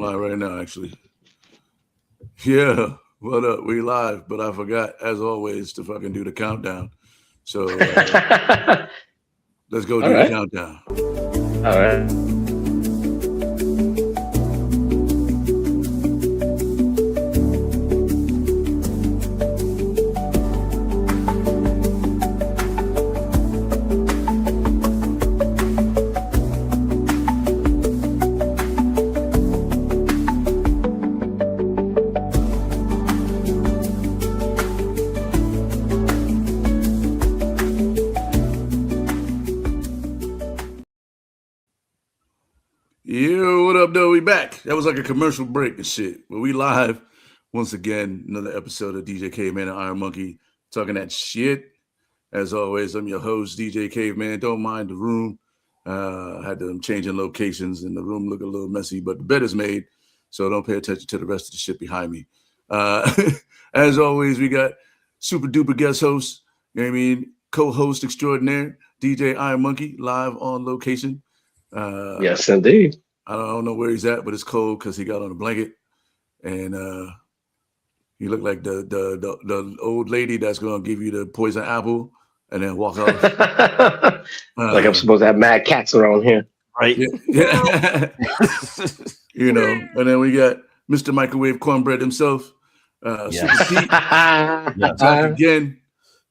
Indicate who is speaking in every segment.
Speaker 1: online right now, actually. Yeah, what up? We live, but I forgot, as always, to fucking do the countdown. So let's go
Speaker 2: All
Speaker 1: do the
Speaker 2: right.
Speaker 1: countdown.
Speaker 2: All right.
Speaker 1: Yo, what up, though? We back. That was like a commercial break and shit. But we live once again. Another episode of DJ Caveman and IronMonkey talking that shit. As always, I'm your host, DJ Caveman. Don't mind the room. Had them changing locations and the room look a little messy, but the bed is made, so don't pay attention to the rest of the shit behind me. As always, we got super duper guest host, you know what I mean, co-host extraordinaire, DJ IronMonkey, live on location.
Speaker 2: Yes, indeed.
Speaker 1: I don't know where he's at, but it's cold because he got on a blanket, and he looked like the old lady that's gonna give you the poison apple and then walk off.
Speaker 2: Like I'm supposed to have mad cats around here.
Speaker 3: Right.
Speaker 1: Yeah. You know, and then we got Mr. Microwave Cornbread himself,
Speaker 3: Yes.
Speaker 1: Super Pete, back again.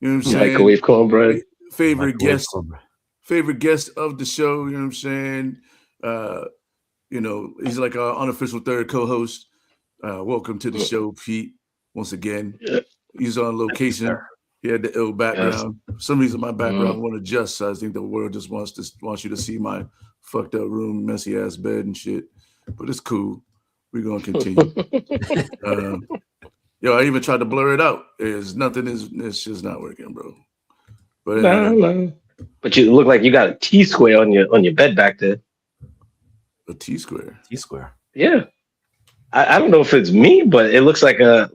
Speaker 1: You know what I'm saying?
Speaker 2: Microwave cornbread.
Speaker 1: Favorite guest of the show. You know what I'm saying? You know, he's like our unofficial third co-host. Welcome to the show, Pete. Once again, he's on location. He had the ill background. For some reason, my background won't adjust. So I think the world just wants you to see my fucked up room, messy ass bed and shit. But it's cool. We're gonna continue. I even tried to blur it out. It's just not working, bro. But
Speaker 2: No. But you look like you got a T square on your bed back there.
Speaker 1: a T square.
Speaker 3: T-square.
Speaker 2: Yeah. I don't know if it's me, but it looks like the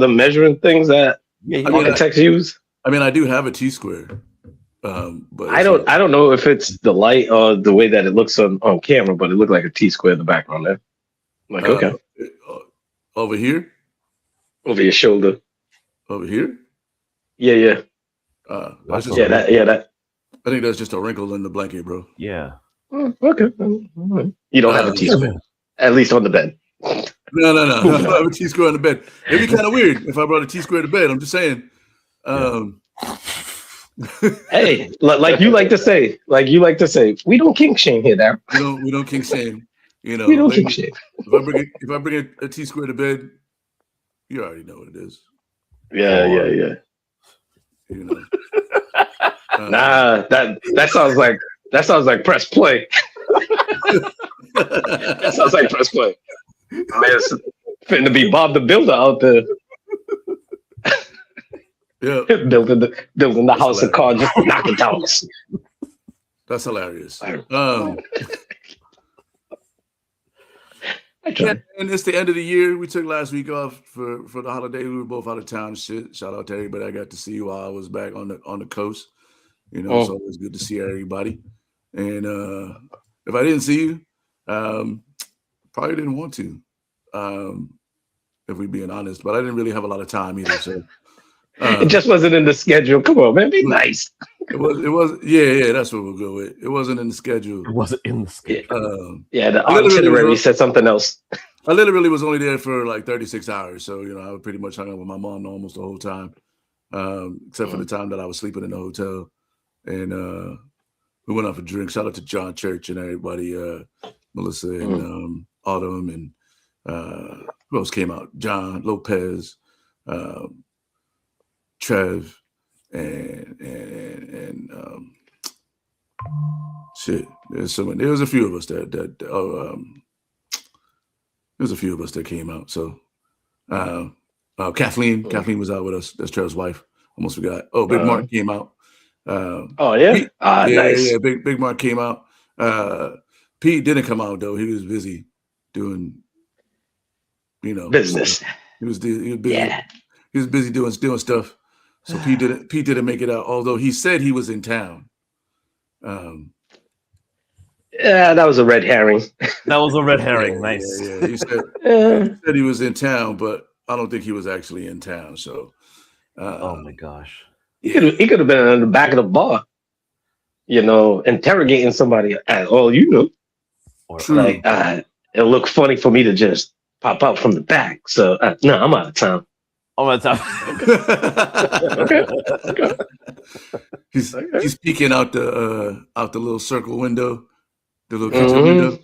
Speaker 2: measuring things that architects use.
Speaker 1: I mean, I do have a T square. But
Speaker 2: I don't know if it's the light or the way that it looks on camera, but it looked like a T square in the background there. I'm like, okay.
Speaker 1: Over here?
Speaker 2: Over your shoulder.
Speaker 1: Over here?
Speaker 2: Yeah.
Speaker 1: That's just
Speaker 2: that.
Speaker 1: I think that's just a wrinkle in the blanket, bro.
Speaker 3: Yeah.
Speaker 2: Okay. You don't have a T square, at least on the bed.
Speaker 1: No. I don't have a T square on the bed. It'd be kind of weird if I brought a T square to bed. I'm just saying.
Speaker 2: Hey, like you like to say, we don't kink shame here, now.
Speaker 1: We don't kink shame. You know,
Speaker 2: we don't kink shame.
Speaker 1: If I bring a T square to bed, you already know what it is.
Speaker 2: Yeah.
Speaker 1: You know.
Speaker 2: Nah, that sounds like press play. That sounds like press play. Man's finna be Bob the Builder out there.
Speaker 1: Yeah,
Speaker 2: building the house of cards, just knock it down.
Speaker 1: That's hilarious. And it's the end of the year. We took last week off for the holiday. We were both out of town. Shit. Shout out to everybody I got to see while I was back on the coast. You know, it's always good to see everybody. And if I didn't see you, probably didn't want to, if we're being honest. But I didn't really have a lot of time either. So
Speaker 2: it just wasn't in the schedule. Come on, man, be nice.
Speaker 1: It was. Yeah. That's what we'll go with. It wasn't in the schedule.
Speaker 3: It wasn't in the schedule.
Speaker 2: The itinerary said something else.
Speaker 1: I literally was only there for like 36 hours. So, you know, I was pretty much hung out with my mom almost the whole time, except for the time that I was sleeping in the hotel. And we went out for drinks. Shout out to John Church and everybody, Melissa and Autumn and who else came out? John Lopez, Trev, and shit. There was a few of us that came out. So Kathleen was out with us. That's Trev's wife. Almost forgot. Oh, Big Mark came out.
Speaker 2: Nice.
Speaker 1: Yeah. Big Mark came out. Pete didn't come out though. He was busy doing,
Speaker 2: business.
Speaker 1: He was busy. Yeah. He was busy doing stuff. So Pete didn't make it out. Although he said he was in town.
Speaker 2: Yeah, that was a red herring.
Speaker 3: That was a red herring. Nice.
Speaker 1: Yeah. He said he was in town, but I don't think he was actually in town. So,
Speaker 3: Oh my gosh.
Speaker 2: He could have been in the back of the bar, interrogating somebody. All you know,
Speaker 1: True.
Speaker 2: like it looked funny for me to just pop out from the back. So no, I'm out of town.
Speaker 3: Oh my time.
Speaker 2: Okay.
Speaker 1: He's peeking out the little circle window, the little kitchen window.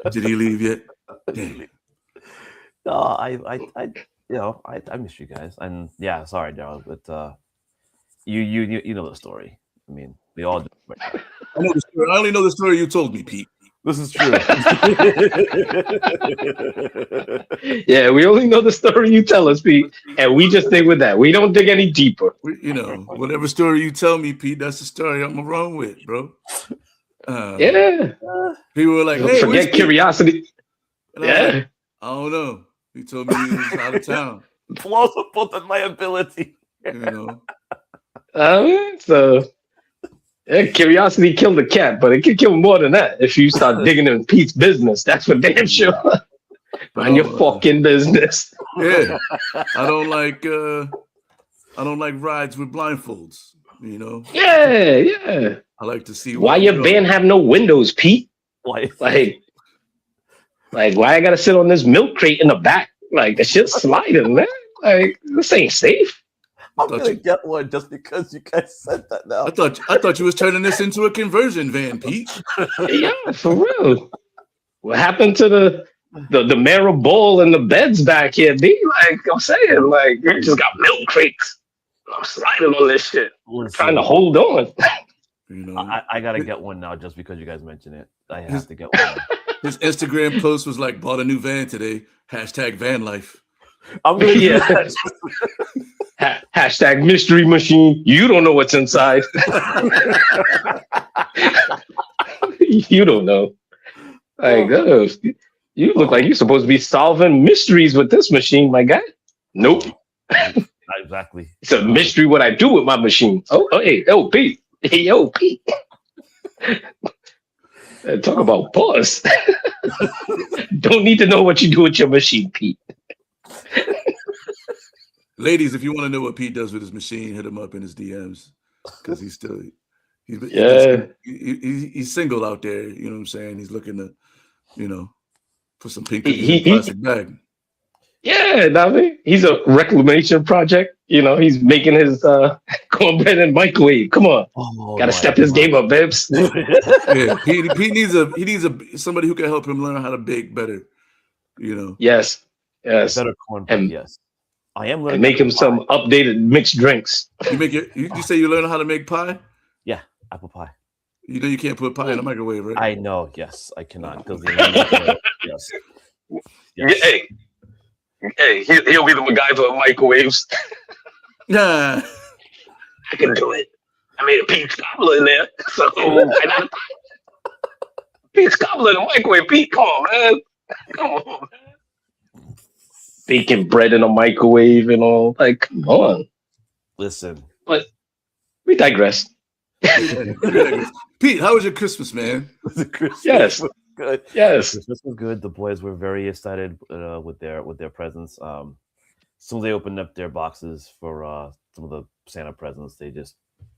Speaker 1: Did he leave yet? Damn.
Speaker 3: No, I miss you guys, and yeah, sorry, Daryl, but you know the story. I mean, we all do.
Speaker 1: I know the story. I only know the story you told me, Pete.
Speaker 3: This is true.
Speaker 2: Yeah, we only know the story you tell us, Pete, and we just stick with that. We don't dig any deeper.
Speaker 1: Whatever story you tell me, Pete, that's the story I'm gonna run with, bro.
Speaker 2: Yeah.
Speaker 1: People were like, "Hey,
Speaker 2: forget curiosity."
Speaker 1: Yeah. I don't know. He told me he was out of town.
Speaker 3: Plausible deniability.
Speaker 2: So curiosity killed the cat, but it could kill more than that if you start digging in Pete's business. That's for damn sure. Mind your fucking business.
Speaker 1: Yeah, I don't like rides with blindfolds.
Speaker 2: Yeah.
Speaker 1: I like to see
Speaker 2: why your van have no windows, Pete.
Speaker 3: Why?
Speaker 2: Like why I gotta sit on this milk crate in the back? Like the shit's sliding, man. Like this ain't safe.
Speaker 3: I'm gonna get one just because you guys said that now.
Speaker 1: I thought you was turning this into a conversion van, Pete.
Speaker 2: Yeah, for real. What happened to the marrow bowl and the beds back here? Like I'm saying, like you just got milk crates. I'm sliding on this shit. Trying to hold on.
Speaker 3: I gotta get one now just because you guys mentioned it. I have to get one.
Speaker 1: His Instagram post was like, "Bought a new van today." #van life.
Speaker 3: I'm gonna
Speaker 2: Hashtag mystery machine. You don't know what's inside. You don't know. Like, you look like you're supposed to be solving mysteries with this machine, my guy. Nope.
Speaker 3: Exactly.
Speaker 2: It's a mystery what I do with my machine. Pete. Hey, yo, Pete. Talk about pause. Don't need to know what you do with your machine, Pete.
Speaker 1: Ladies, if you want to know what Pete does with his machine, hit him up in his DMs because he's single out there. You know what I'm saying? He's looking to, put some pink in a plastic bag.
Speaker 2: Yeah, he's a reclamation project. He's making his cornbread in microwave. Come on, gotta step his game up, babes.
Speaker 1: Yeah, Pete needs somebody who can help him learn how to bake better.
Speaker 2: Yes.
Speaker 3: Better cornbread. Yes, I am learning.
Speaker 2: And make him some updated mixed drinks.
Speaker 1: You say you learn how to make pie?
Speaker 3: Yeah, apple pie.
Speaker 1: You can't put pie in the microwave, right?
Speaker 3: I know. Yes, I cannot because
Speaker 2: yes. Hey, he'll be the MacGyver of microwaves.
Speaker 1: Nah,
Speaker 2: I can do it. I made a peach cobbler in there, so I got a peach cobbler in the microwave. Pete, come on, man. Come on, man. Baking bread in a microwave and all. Like, come on.
Speaker 3: Listen,
Speaker 2: but we digress.
Speaker 1: Pete, how was your Christmas, man?
Speaker 2: Yes.
Speaker 3: Good.
Speaker 2: Yes.
Speaker 3: Christmas was good. The boys were very excited with their presents. Soon as they opened up their boxes for some of the Santa presents,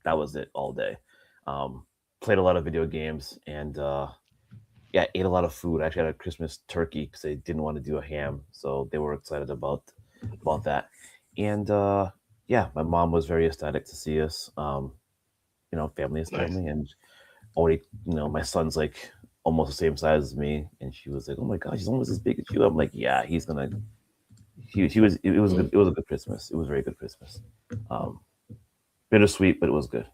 Speaker 3: that was it all day. Played a lot of video games and ate a lot of food. I actually had a Christmas turkey because they didn't want to do a ham, so they were excited about that. And my mom was very ecstatic to see us. Family is family, and already, my son's like almost the same size as me, and she was like, "Oh my gosh, he's almost as big as you." I'm like, "Yeah, he's gonna." It was good. It was a good Christmas. It was a very good Christmas. Bittersweet, but it was good.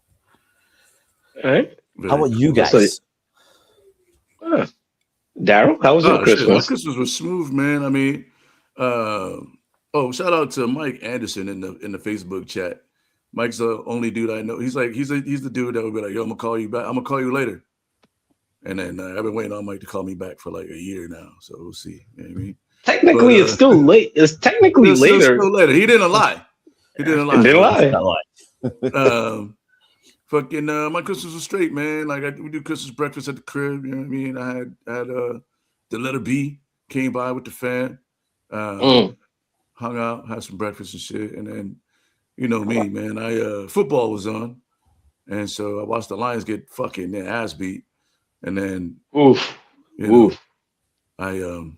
Speaker 2: All right.
Speaker 3: How about you guys?
Speaker 2: Daryl, how was your Christmas?
Speaker 1: My Christmas was smooth, man. I mean, shout out to Mike Anderson in the Facebook chat. Mike's the only dude I know. He's the dude that would be like, "Yo, I'm gonna call you back. I'm gonna call you later." And then I've been waiting on Mike to call me back for like a year now, so we'll see. You know what I mean?
Speaker 2: Technically, it's still late. It's technically later.
Speaker 1: Still later. He didn't lie. He didn't lie.
Speaker 2: He didn't lie.
Speaker 1: fucking my Christmas was straight, man. Like we do Christmas breakfast at the crib. You know what I mean? I had the letter B came by with the fam, hung out, had some breakfast and shit, and then you know me, man. I football was on, and so I watched the Lions get fucking their ass beat, and then you know, I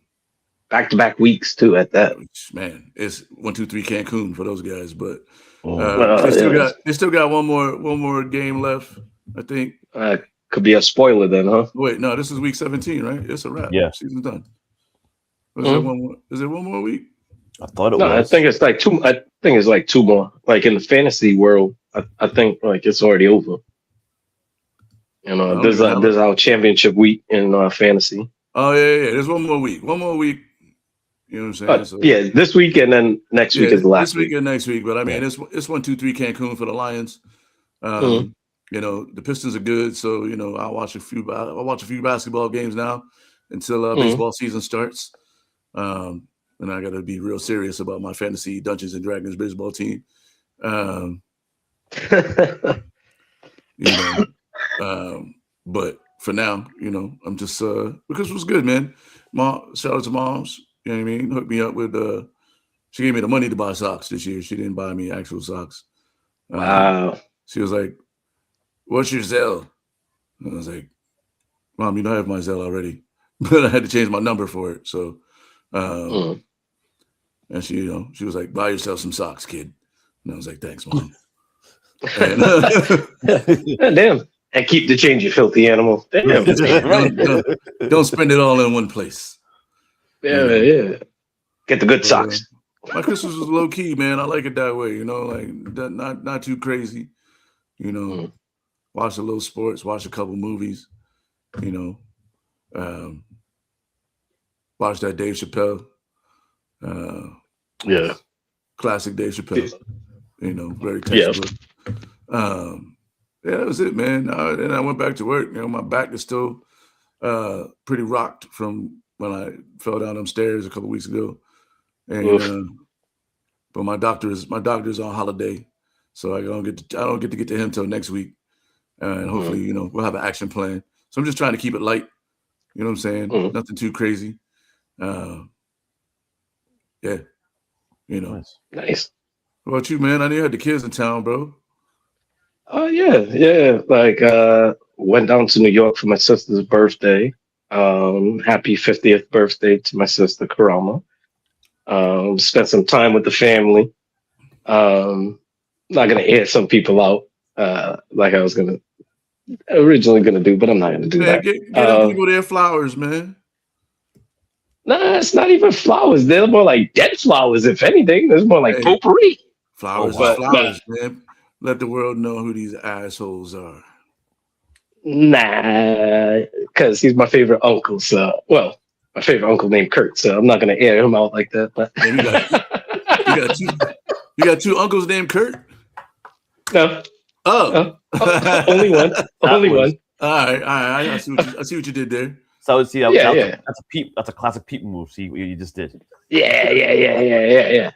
Speaker 2: back-to-back weeks too at that.
Speaker 1: Man, it's 1, 2, 3 Cancun for those guys, but they still got one more game left, I think.
Speaker 2: Could be a spoiler then, huh?
Speaker 1: Wait, no, this is week 17, right? It's a wrap.
Speaker 3: Yeah,
Speaker 1: season's done. Is there one more? Is it one more week?
Speaker 3: I thought it was.
Speaker 2: I think it's like two. I think it's like two more. Like in the fantasy world, I think like it's already over. You know, this is our championship week in fantasy.
Speaker 1: Oh yeah. There's one more week. One more week. You know what I'm saying?
Speaker 2: Yeah, this week and then next week is the last.
Speaker 1: This week and next week, but I mean, it's 1, 2, 3 Cancun for the Lions. You know, the Pistons are good, so you know I'll watch a few basketball games now until baseball season starts. And I got to be real serious about my fantasy Dungeons and Dragons baseball team. You know, but for now, you know, I'm just because it was good, man. Mom, shout out to moms. You know what I mean? Hooked me up with she gave me the money to buy socks this year. She didn't buy me actual socks.
Speaker 2: Wow.
Speaker 1: She was like, "What's your Zelle?" And I was like, "Mom, you know I have my Zelle already." But I had to change my number for it. So and she, you know, she was like, "Buy yourself some socks, kid." And I was like, "Thanks, Mom." And,
Speaker 2: damn. And keep the change, you filthy animal. Damn.
Speaker 1: Don't spend it all in one place.
Speaker 2: Yeah. Get the good socks.
Speaker 1: My Christmas was low key, man. I like it that way, you know, like not too crazy. You know, watch a little sports, watch a couple movies, you know, watch that Dave Chappelle. Classic Dave Chappelle. You know, very textbook. That was it, man. Then I went back to work. You know, my back is still pretty rocked from when I fell down them stairs a couple weeks ago. And but my doctor's on holiday, so I don't get to get to him till next week. And hopefully, you know, we'll have an action plan. So I'm just trying to keep it light. You know what I'm saying? Nothing too crazy. Yeah. You know.
Speaker 2: Nice.
Speaker 1: What about you, man? I know you had the kids in town, bro.
Speaker 2: Oh yeah. Like went down to New York for my sister's birthday. Happy 50th birthday to my sister Karama. Spent some time with the family. Not gonna air some people out like I was originally gonna do, but I'm not gonna do that.
Speaker 1: Get people their flowers, man.
Speaker 2: Nah, it's not even flowers. They're more like dead flowers, if anything. It's more like potpourri.
Speaker 1: Flowers, man. Let the world know who these assholes are.
Speaker 2: Nah, because he's my favorite uncle. So, well, my favorite uncle named Kurt. So I'm not gonna air him out like that. But
Speaker 1: you got two uncles named Kurt?
Speaker 2: No.
Speaker 1: Oh,
Speaker 2: only one. Only one.
Speaker 1: All right. I see what you did there.
Speaker 3: So that's a peep. That's a classic peep move. See what you just did.
Speaker 2: Yeah.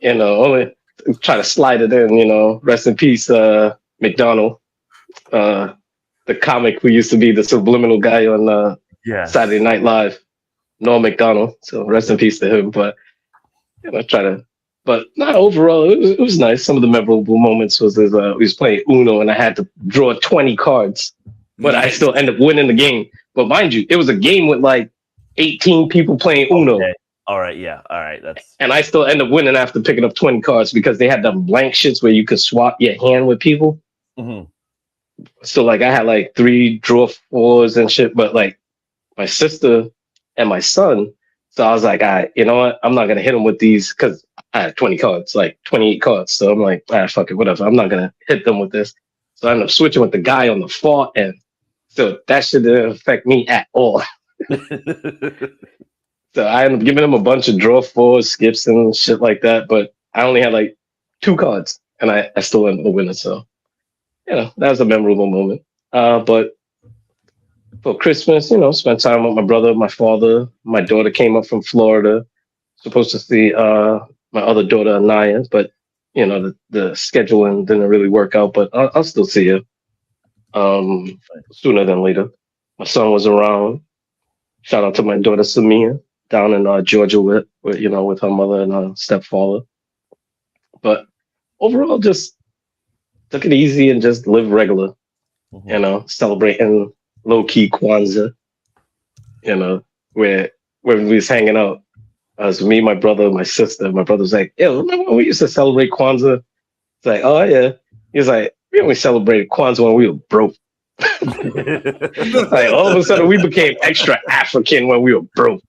Speaker 2: You know, only try to slide it in. You know, rest in peace, McDonald, the comic who used to be the subliminal guy on Saturday Night Live, Norm McDonald. So rest in peace to him. But you know, but overall, it was nice. Some of the memorable moments was we was playing Uno and I had to draw 20 cards, but I still end up winning the game. But mind you, it was a game with like 18 people playing Uno.
Speaker 3: Okay. All right,
Speaker 2: and I still end up winning after picking up 20 cards because they had the blank shits where you could swap your hand with people. So like I had like 3 draw 4s and shit, but like my sister and my son. So I was like, all right, you know what? I'm not gonna hit them with these because I had 20 cards, like 28 cards. So I'm like, all right, fuck it, whatever. I'm not gonna hit them with this. So I ended up switching with the guy on the far end. So that shit didn't affect me at all. So I ended up giving him a bunch of draw 4s, skips, and shit like that. But I only had like 2 cards, and I still ended up winning. So, you know, that was a memorable moment. But for Christmas, you know, spent time with my brother, my father. My daughter came up from Florida, supposed to see my other daughter, Anaya. But, you know, the scheduling didn't really work out. But I'll still see her. sooner than later. My son was around. Shout out to my daughter Samia down in Georgia with her mother and stepfather. But overall, just took it easy and just live regular. Celebrating low key Kwanzaa. Where when we was hanging out, was me, my brother, my sister. My brother's like, "Yo, remember when we used to celebrate Kwanzaa?" It's like, "Oh yeah." He's like, "We only celebrated Kwanzaa when we were broke." Like all of a sudden, we became extra African when we were broke.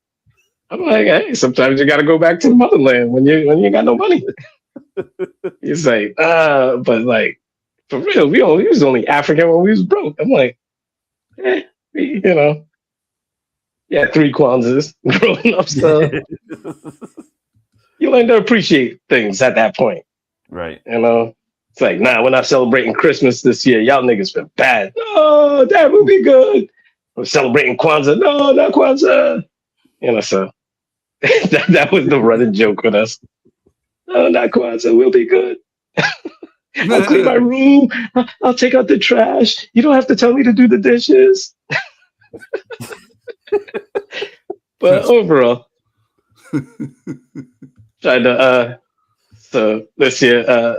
Speaker 2: I'm like, hey, sometimes you got to go back to the motherland when you got no money. He's like, but like for real, we was only African when we was broke. I'm like, yeah, 3 Kwanzaas growing up. So you learn to appreciate things at that point,
Speaker 3: Right.
Speaker 2: It's like, nah, we're not celebrating Christmas this year. Y'all niggas been bad. No, that will be good. We're celebrating Kwanzaa. No, not Kwanzaa. So that was the running joke with us. No, not Kwanzaa. We'll be good. I'll clean my room. I'll take out the trash. You don't have to tell me to do the dishes. But overall, tried to so this year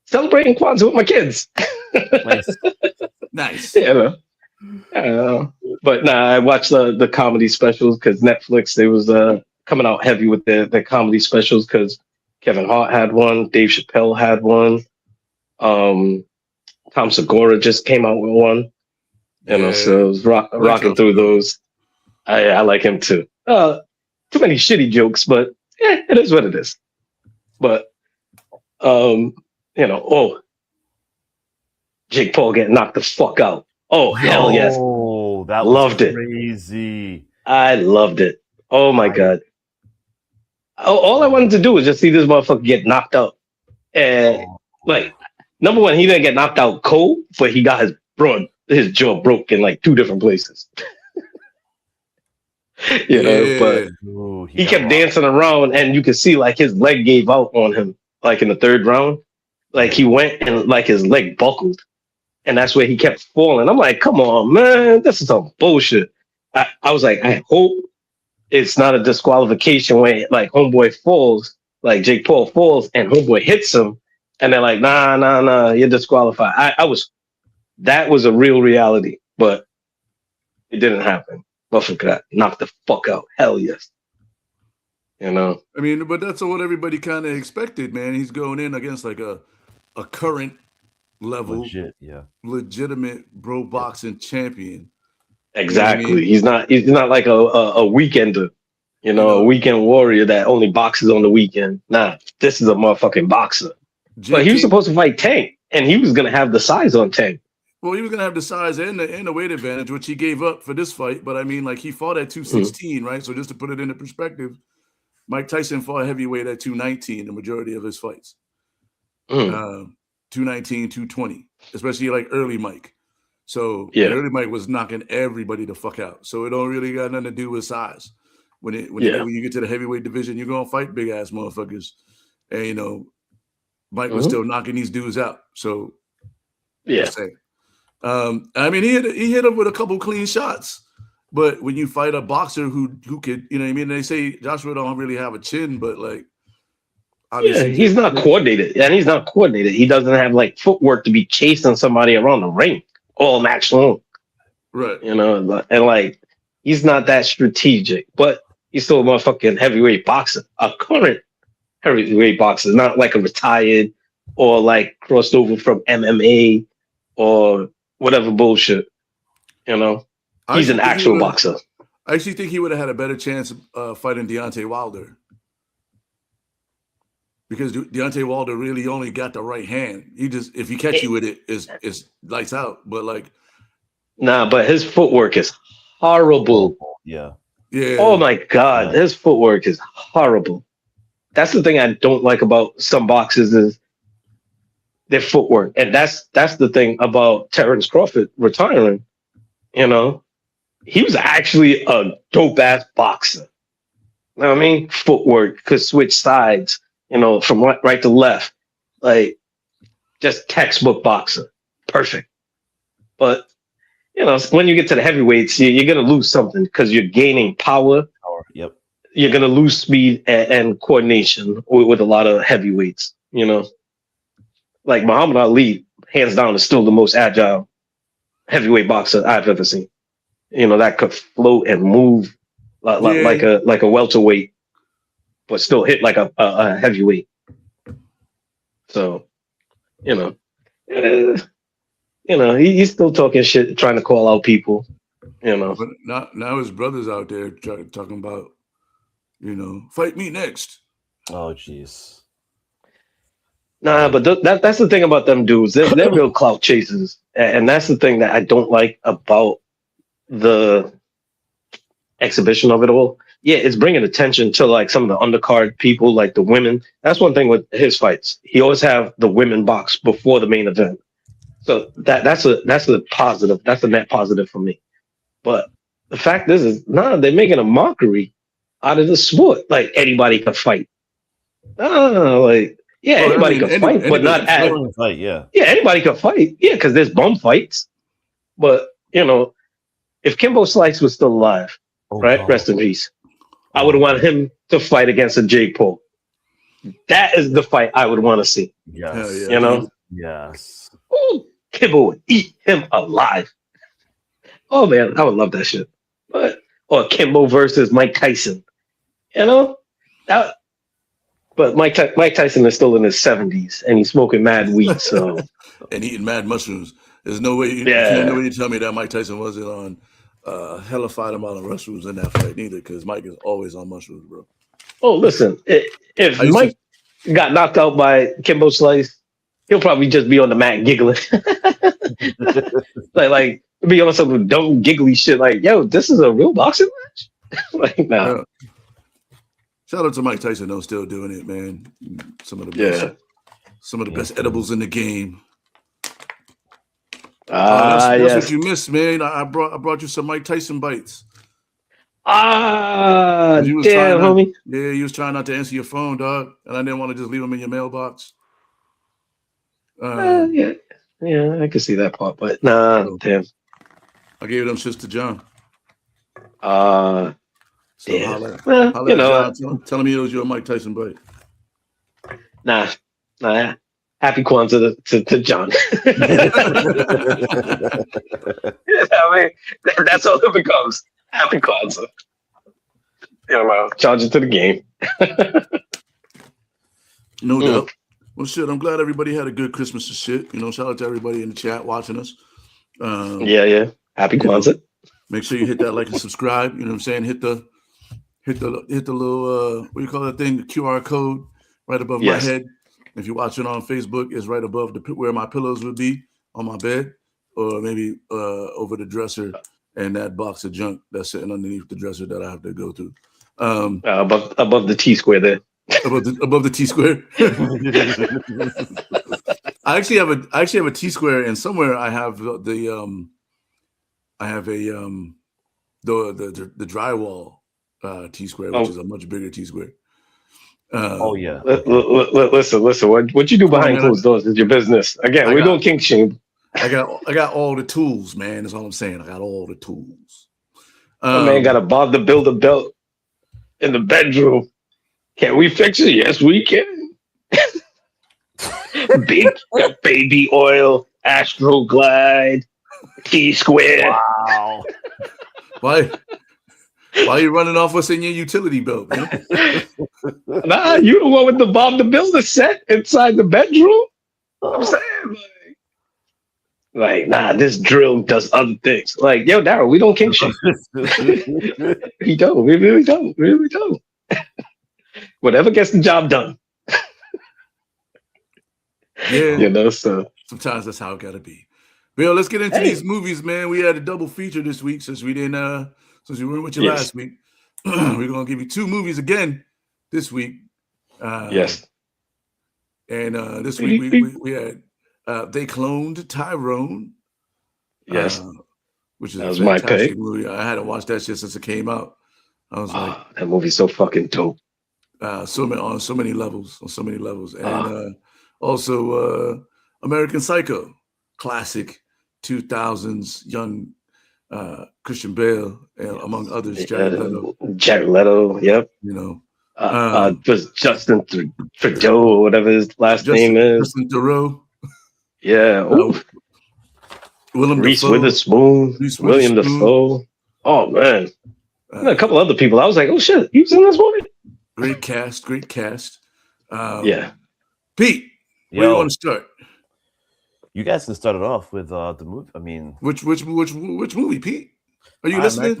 Speaker 2: celebrating Kwanzaa with my kids.
Speaker 1: Nice.
Speaker 2: But I watched the comedy specials because Netflix, they was coming out heavy with the comedy specials because Kevin Hart had one, Dave Chappelle had one, Tom Segura just came out with one. So it was rocking through those. I like him too. Too many shitty jokes, but it is what it is. But Jake Paul getting knocked the fuck out. Oh hell yes!
Speaker 3: Oh, that was
Speaker 2: loved
Speaker 3: crazy.
Speaker 2: It. I loved it. Oh my god! All I wanted to do was just see this motherfucker get knocked out. And like, number one, he didn't get knocked out cold, but he got his jaw broke in like 2 different places. But he kept dancing around, and you could see like his leg gave out on him, like in the 3rd round. Like he went and like his leg buckled, and that's where he kept falling. I'm like, come on, man, this is some bullshit. I was like, I hope it's not a disqualification when like homeboy falls, like Jake Paul falls, and homeboy hits him, and they're like, nah, you're disqualified. That was a real reality, but it didn't happen. Motherfucker got knocked the fuck out. Hell yes. I
Speaker 1: mean, but that's what everybody kind of expected, man. He's going in against like a current level, legitimate bro boxing champion.
Speaker 2: Exactly. I mean? He's not like a weekender, a weekend warrior that only boxes on the weekend. Nah, this is a motherfucking boxer. But he was supposed to fight Tank, and he was gonna have the size on Tank.
Speaker 1: Well, he was gonna have the size and the weight advantage, which he gave up for this fight. But I mean, like he fought at 216, right? So just to put it into perspective, Mike Tyson fought heavyweight at 219 the majority of his fights. 219, 220, especially like early Mike. So early Mike was knocking everybody the fuck out. So it don't really got nothing to do with size. When you get to the heavyweight division, you're gonna fight big ass motherfuckers. And Mike was still knocking these dudes out. So I mean, he hit him with a couple clean shots. But when you fight a boxer who could, you know what I mean? They say Joshua don't really have a chin, but like obviously
Speaker 2: he's not coordinated. And he's not coordinated. He doesn't have like footwork to be chasing somebody around the ring all match long.
Speaker 1: Right.
Speaker 2: And like he's not that strategic, but he's still a motherfucking heavyweight boxer. A current heavyweight boxer, not like a retired or like crossed over from MMA or whatever bullshit. He's an actual boxer.
Speaker 1: I actually think he would have had a better chance fighting Deontay Wilder. Because Deontay Wilder really only got the right hand. If he catch you with it, it's lights out. But like,
Speaker 2: but his footwork is horrible.
Speaker 3: Yeah.
Speaker 2: Oh my god, his footwork is horrible. That's the thing I don't like about some boxers is their footwork, and that's the thing about Terrence Crawford retiring. He was actually a dope ass boxer. You know what I mean? Footwork, could switch sides. From right to left, like just textbook boxer. Perfect. But when you get to the heavyweights, you're gonna lose something because you're gaining power.
Speaker 3: Yep.
Speaker 2: You're gonna lose speed and coordination with a lot of heavyweights. Like Muhammad Ali, hands down, is still the most agile heavyweight boxer I've ever seen. That could float and move like a welterweight, but still hit like a heavyweight. So, he's still talking shit, trying to call out people.
Speaker 1: But now his brother's out there talking about, fight me next.
Speaker 3: Oh, jeez.
Speaker 2: Nah, but that's the thing about them dudes. They're real clout chasers, and that's the thing that I don't like about the exhibition of it all. Yeah, it's bringing attention to like some of the undercard people, like the women. That's one thing with his fights. He always have the women box before the main event, so that's a positive. That's a net positive for me. But the fact is they're making a mockery out of the sport. Like anybody can fight. Anybody can fight, but not at
Speaker 3: fight. Yeah,
Speaker 2: anybody can fight. Yeah, because there's bum fights. But if Kimbo Slice was still alive, right? God. Rest in peace. I would want him to fight against a Jake Paul. That is the fight I would want to see.
Speaker 3: Yes. Yes.
Speaker 2: Ooh, Kimbo would eat him alive. Oh man, I would love that shit. Or Kimbo versus Mike Tyson. But Mike Tyson is still in his 70s and he's smoking mad weed, so
Speaker 1: and eating mad mushrooms. There's no way you tell me that Mike Tyson wasn't on hellified amount of mushrooms in that fight neither, because Mike is always on mushrooms, bro.
Speaker 2: Oh, listen, if Mike got knocked out by Kimbo Slice, he'll probably just be on the mat giggling. like be on some dumb giggly shit like, yo, this is a real boxing match? Like, nah.
Speaker 1: Yeah. Shout out to Mike Tyson though, still doing it, man. Some of the best edibles in the game. That's what you missed, man. I brought you some Mike Tyson bites.
Speaker 2: Damn, homie.
Speaker 1: Yeah, he was trying not to answer your phone, dog, and I didn't want to just leave him in your mailbox.
Speaker 2: Yeah, I can see that part, but damn.
Speaker 1: I gave them shits to John. So
Speaker 2: damn.
Speaker 1: John, tell him he owes you a Mike Tyson bite.
Speaker 2: Nah. Happy Kwanzaa to John. I mean, that's all it becomes. Happy Kwanzaa. Charge it to the game.
Speaker 1: No doubt. Well, shit, I'm glad everybody had a good Christmas and shit. Shout out to everybody in the chat watching us.
Speaker 2: Yeah. Happy Kwanzaa.
Speaker 1: Make sure you hit that like and subscribe. You know what I'm saying? Hit the little what do you call that thing? The QR code right above my head. If you're watching on Facebook, it's right above where my pillows would be on my bed, or maybe over the dresser and that box of junk that's sitting underneath the dresser that I have to go through.
Speaker 2: Above the T square there.
Speaker 1: above the T square. I actually have a T square, and somewhere I have the drywall T square, which is a much bigger T square.
Speaker 3: Yeah.
Speaker 2: Listen. What you do behind closed doors is your business. Again, we're doing kink shame.
Speaker 1: I got all the tools, man. That's all I'm saying. I got all the tools.
Speaker 2: Man got a Bob the Builder belt in the bedroom. Can we fix it? Yes, we can. Big baby oil, Astro Glide, T square.
Speaker 3: Wow.
Speaker 1: Why are you running off what's in your utility belt, man?
Speaker 2: Nah, you the one with the Bob the Builder set inside the bedroom. I'm saying, nah, this drill does other things. Like, yo, Daryl, we don't kink shit. We don't. We really don't. Whatever gets the job done.
Speaker 1: Yeah.
Speaker 2: So
Speaker 1: sometimes that's how it gotta be. Bill, let's get into these movies, man. We had a double feature this week since we didn't since we weren't with you last week. We're gonna give you two movies again this week.
Speaker 2: Yes.
Speaker 1: And this week we had They Cloned Tyrone.
Speaker 2: Yes.
Speaker 1: Which is
Speaker 2: that was
Speaker 1: a fantastic
Speaker 2: my pick.
Speaker 1: movie. I hadn't watched that shit since it came out. I was like,
Speaker 2: that movie's so fucking dope.
Speaker 1: On so many levels. And also American Psycho, classic 2000s young Christian Bale, among others, Jared Leto.
Speaker 2: Jared Leto, yep.
Speaker 1: You know,
Speaker 2: was Justin Trudeau or whatever his last name is.
Speaker 1: Justin Theroux.
Speaker 2: Yeah.
Speaker 1: Willem
Speaker 2: Reese
Speaker 1: Dafoe.
Speaker 2: Witherspoon. William Dafoe. Oh man. And a couple other people. I was like, oh shit, he was in this movie.
Speaker 1: Great cast.
Speaker 2: Yeah.
Speaker 1: Pete, where do you want to start?
Speaker 3: You guys can start it off with the movie. I mean,
Speaker 1: which movie, Pete? Are you listening?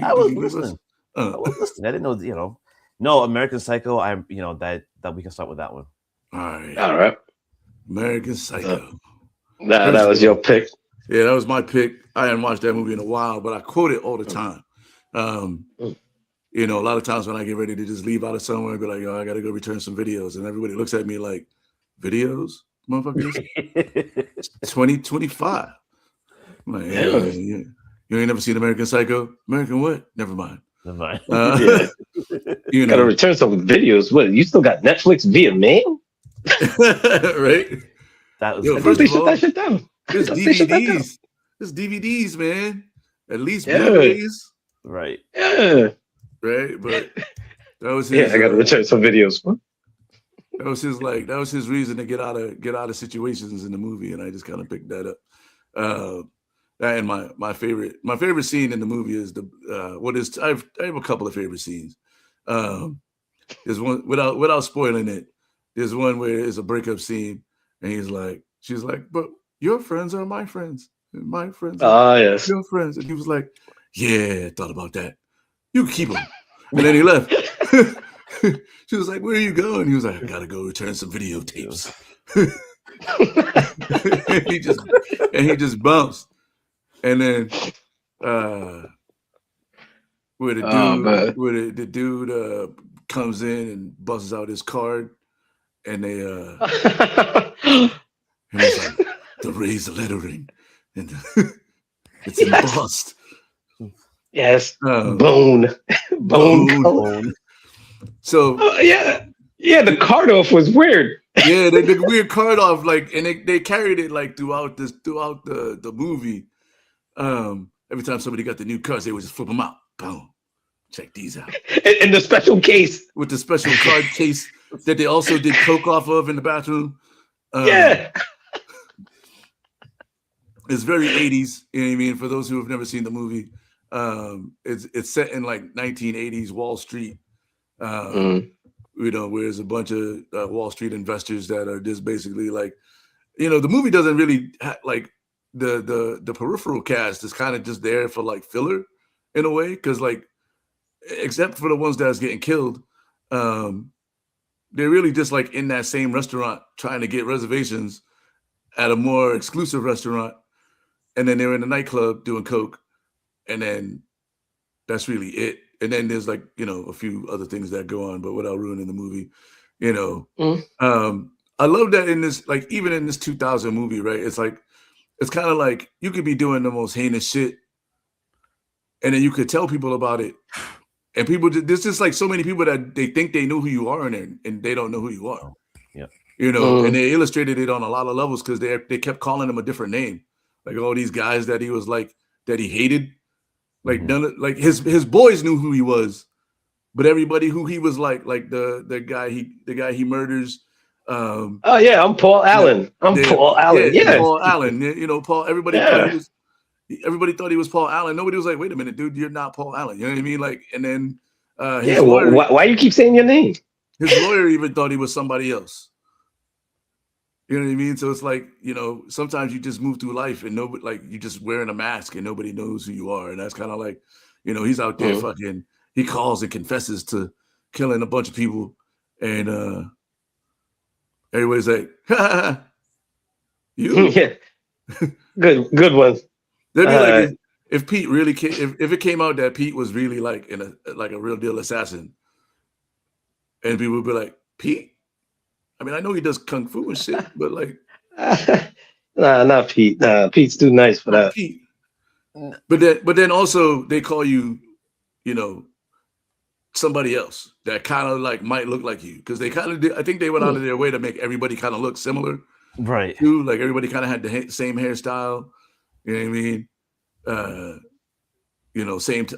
Speaker 3: I was listening. I was listening. I didn't know. No, American Psycho. That we can start with that one.
Speaker 1: All right. American Psycho.
Speaker 2: That was your pick.
Speaker 1: Yeah, that was my pick. I hadn't watched that movie in a while, but I quote it all the time. A lot of times when I get ready to just leave out of somewhere and be like, "Yo, I got to go return some videos," and everybody looks at me like, "Videos, motherfuckers." 2025. I'm like, you ain't never seen American Psycho? American what? Never mind.
Speaker 2: Gotta return some videos. What? You still got Netflix via mail?
Speaker 1: Right?
Speaker 3: That was.
Speaker 2: First they shut that shit down.
Speaker 1: There's DVDs. There's DVDs, man. At least Blu-rays.
Speaker 3: Right.
Speaker 2: Yeah.
Speaker 1: Right, but that was his.
Speaker 2: I got to return some videos.
Speaker 1: That was his reason to get out of situations in the movie, and I just kind of picked that up. And my favorite scene in the movie is I have a couple of favorite scenes. There's one without spoiling it. There's one where it's a breakup scene, and she's like, but your friends are my friends, and my friends are your friends, and he was like, yeah, I thought about that. You can keep them, and then he left. She was like, where are you going? He was like, I gotta go return some videotapes. he just bounced. And then where the dude comes in and busts out his card, and they and he's like, the raised lettering, and it's embossed.
Speaker 2: Yes, bone.
Speaker 1: So
Speaker 2: the card off was weird.
Speaker 1: Yeah, they did a weird card off, and they carried it throughout the movie. Every time somebody got the new cards, they would just flip them out. Boom, check these out.
Speaker 2: In the special case,
Speaker 1: with the special card case that they also did coke off of in the bathroom. It's very 80s. You know what I mean? For those who have never seen the movie, it's set in 1980s Wall Street. Where there's a bunch of Wall Street investors that are just basically the movie doesn't really the peripheral cast is kind of just there for filler in a way, because except for the ones that's getting killed, they're really just in that same restaurant trying to get reservations at a more exclusive restaurant, and then they're in the nightclub doing coke, and then that's really it. And then there's a few other things that go on, but without ruining the movie, I love that in this, even in this 2000 movie, right? It's kind of like you could be doing the most heinous shit, and then you could tell people about it, and there's just so many people that they think they know who you are, and they don't know who you are.
Speaker 3: Yeah,
Speaker 1: and they illustrated it on a lot of levels because they kept calling him a different name, all these guys that he was that he hated. None of, his boys knew who he was, but everybody who he was the guy he murders.
Speaker 2: I'm Paul Allen. Paul Allen. Yeah,
Speaker 1: Paul Allen. Paul. Everybody thought he was Paul Allen. Nobody was like, wait a minute, dude, you're not Paul Allen. You know what I mean? And then his lawyer,
Speaker 2: why you keep saying your name?
Speaker 1: His lawyer even thought he was somebody else. You know what I mean? So it's sometimes you just move through life and nobody, you just wearing a mask and nobody knows who you are. And that's kind of he's out there fucking, he calls and confesses to killing a bunch of people. And everybody's like, you?
Speaker 2: Yeah. Good one.
Speaker 1: They'd be if Pete really if it came out that Pete was really a real deal assassin, and people would be like, Pete? I mean, I know he does kung fu and shit, but
Speaker 2: nah, not Pete. Nah, Pete's too nice for that.
Speaker 1: Pete. But then also they call you, somebody else that kind of might look like you, because they kind of did. I think they went out of their way to make everybody kind of look similar,
Speaker 3: right?
Speaker 1: Too. Everybody kind of had the same hairstyle, You know what I mean?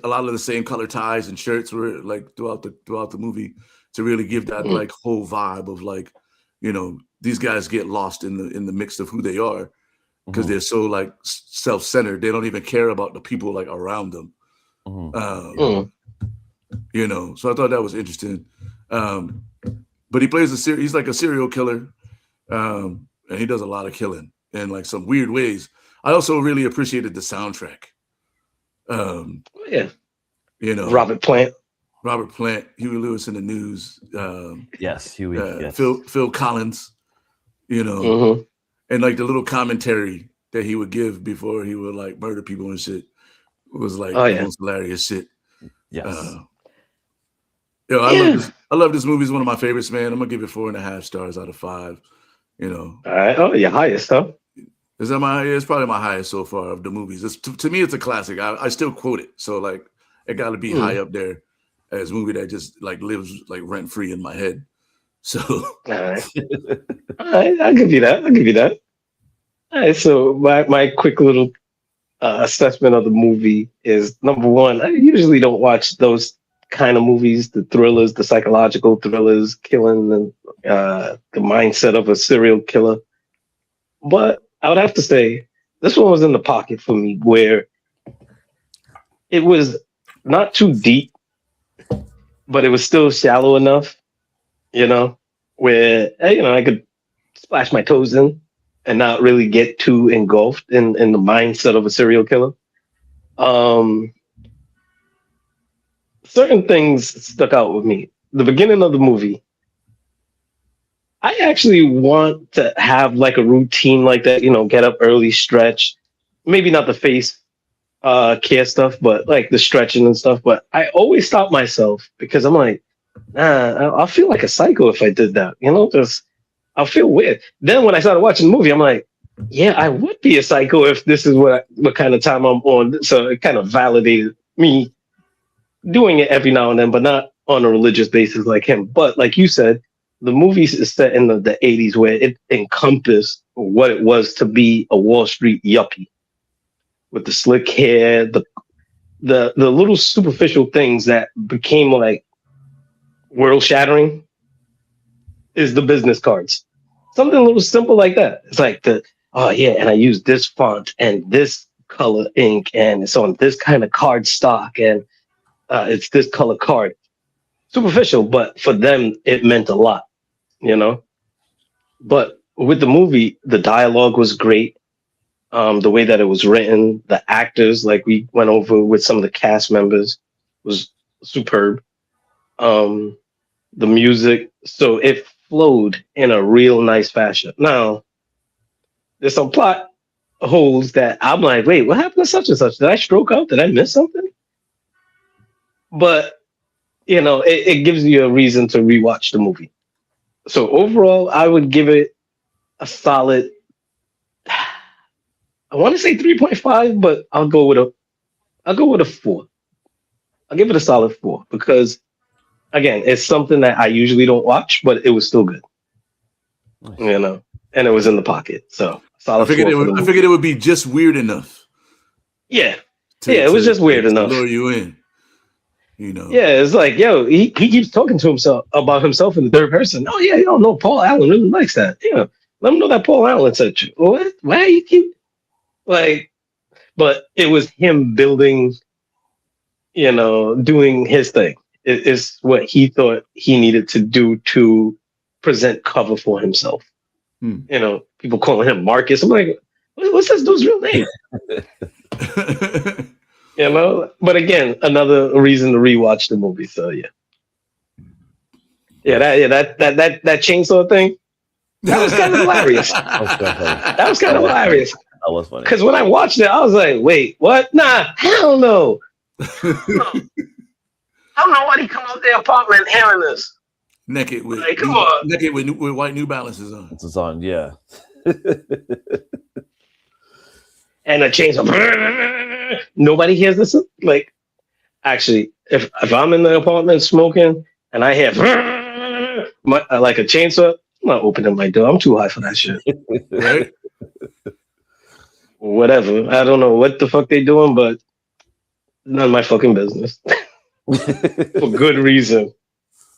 Speaker 1: A lot of the same color ties and shirts were like throughout the movie to really give that like whole vibe of like, these guys get lost in the mix of who they are because they're so like self-centered. They don't even care about the people like around them. So I thought that was interesting. But he plays he's like a serial killer, and he does a lot of killing in like some weird ways. I also really appreciated the soundtrack.
Speaker 2: Robert Plant,
Speaker 1: Huey Lewis in the News.
Speaker 3: Yes, Huey. Yes.
Speaker 1: Phil Collins. And like the little commentary that he would give before he would like murder people and shit was like the most hilarious shit.
Speaker 3: Yes.
Speaker 1: I love this movie. It's one of my favorites, man. I'm gonna give it 4.5 stars out of 5.
Speaker 2: All right. Oh, your highest, huh?
Speaker 1: Is that my? It's probably my highest so far of the movies. To me, it's a classic. I still quote it, so like it got to be high up there as a movie that just like lives like rent free in my head. So,
Speaker 2: all right, I'll give you that. All right, so my quick little assessment of the movie is, number one, I usually don't watch those kind of movies, the thrillers, the psychological thrillers, killing the mindset of a serial killer, but I would have to say this one was in the pocket for me, where it was not too deep, but it was still shallow enough, where I could splash my toes in and not really get too engulfed in the mindset of a serial killer. Certain things stuck out with me. The beginning of the movie, I actually want to have like a routine like that, get up early, stretch, maybe not the face care stuff, but like the stretching and stuff. But I always stop myself because I'm like, I'll feel like a psycho if I did that, just I'll feel weird. Then when I started watching the movie, I'm like, yeah, I would be a psycho if this is what kind of time I'm on. So it kind of validated me doing it every now and then, but not on a religious basis like him. But like you said, the movie is set in the 80s, where it encompassed what it was to be a Wall Street yuppie with the slick hair, the little superficial things that became like world shattering is the business cards. Something a little simple like that. It's like and I use this font and this color ink, and it's on this kind of card stock, and it's this color card. Superficial, but for them it meant a lot, But with the movie, the dialogue was great. The way that it was written, the actors, like we went over with some of the cast members, was superb. The music, so it flowed in a real nice fashion. Now, there's some plot holes that I'm like, wait, what happened to such and such? Did I stroke out? Did I miss something? But it gives you a reason to rewatch the movie. So overall, I would give it a solid, I want to say 3.5, but I'll go with a 4. I'll give it a solid 4 because, again, it's something that I usually don't watch, but it was still good. Nice. And it was in the pocket. So solid.
Speaker 1: I figured it would be just weird enough.
Speaker 2: Yeah. It was just weird enough.
Speaker 1: Lure you in.
Speaker 2: Yeah, it's like, he keeps talking to himself about himself in the third person. Oh yeah, no, Paul Allen really likes that. Let him know that Paul Allen said you. What? Why you keep like? But it was him building, doing his thing. It's what he thought he needed to do to present cover for himself. People calling him Marcus. I'm like, what's this dude's real name? But again, another reason to rewatch the movie. So that chainsaw thing, that was kind of hilarious. That was kind of hilarious.
Speaker 3: That was funny.
Speaker 2: Because when I watched it, I was like, wait, what? Nah, hell no. I don't know why he come out their apartment hearing this.
Speaker 1: Naked with white New Balances on.
Speaker 3: It's on, yeah.
Speaker 2: And a chainsaw. Nobody hears this. Like, actually, if I'm in the apartment smoking and I hear like a chainsaw, I'm not opening my door. I'm too high for that shit.
Speaker 1: Right?
Speaker 2: Whatever. I don't know what the fuck they doing, but none of my fucking business. For good reason.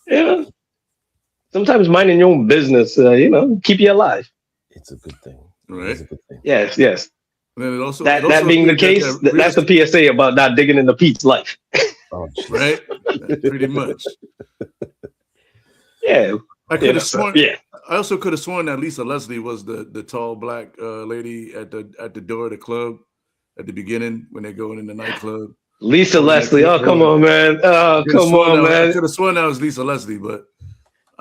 Speaker 2: Yeah. Sometimes minding your own business, keep you alive.
Speaker 3: It's a good thing.
Speaker 1: Right.
Speaker 3: It's a good thing.
Speaker 2: Yes, yes.
Speaker 1: And then
Speaker 2: That being the case, that's the PSA about not digging into Pete's life.
Speaker 3: Oh,
Speaker 1: right? Pretty much.
Speaker 2: Yeah.
Speaker 1: I could have sworn.
Speaker 2: Yeah.
Speaker 1: I also could have sworn that Lisa Leslie was the tall black lady at the door of the club at the beginning when they're going in the nightclub.
Speaker 2: Lisa Leslie. Oh, come on, man. Oh, come on, man.
Speaker 1: I could have sworn that was Lisa Leslie, but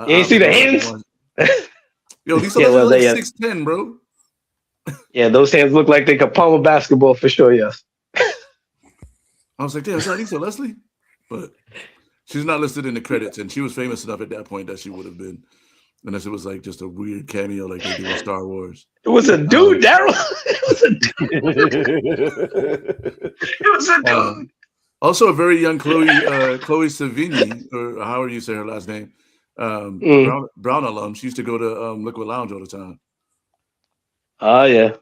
Speaker 2: you ain't see the hands?
Speaker 1: Yo, Lisa Leslie's like 6'10", bro.
Speaker 2: Yeah, those hands look like they could palm a basketball for sure, yes.
Speaker 1: I was like, damn, is that Lisa Leslie? But she's not listed in the credits, and she was famous enough at that point that she would have been, unless it was like just a weird cameo like they do in Star Wars.
Speaker 2: It was a dude, Daryl. It was a dude. It was a dude.
Speaker 1: Also, a very young Chloe Savini, or however you say her last name, Brown alum. She used to go to Liquid Lounge all the time.
Speaker 2: Oh, yeah.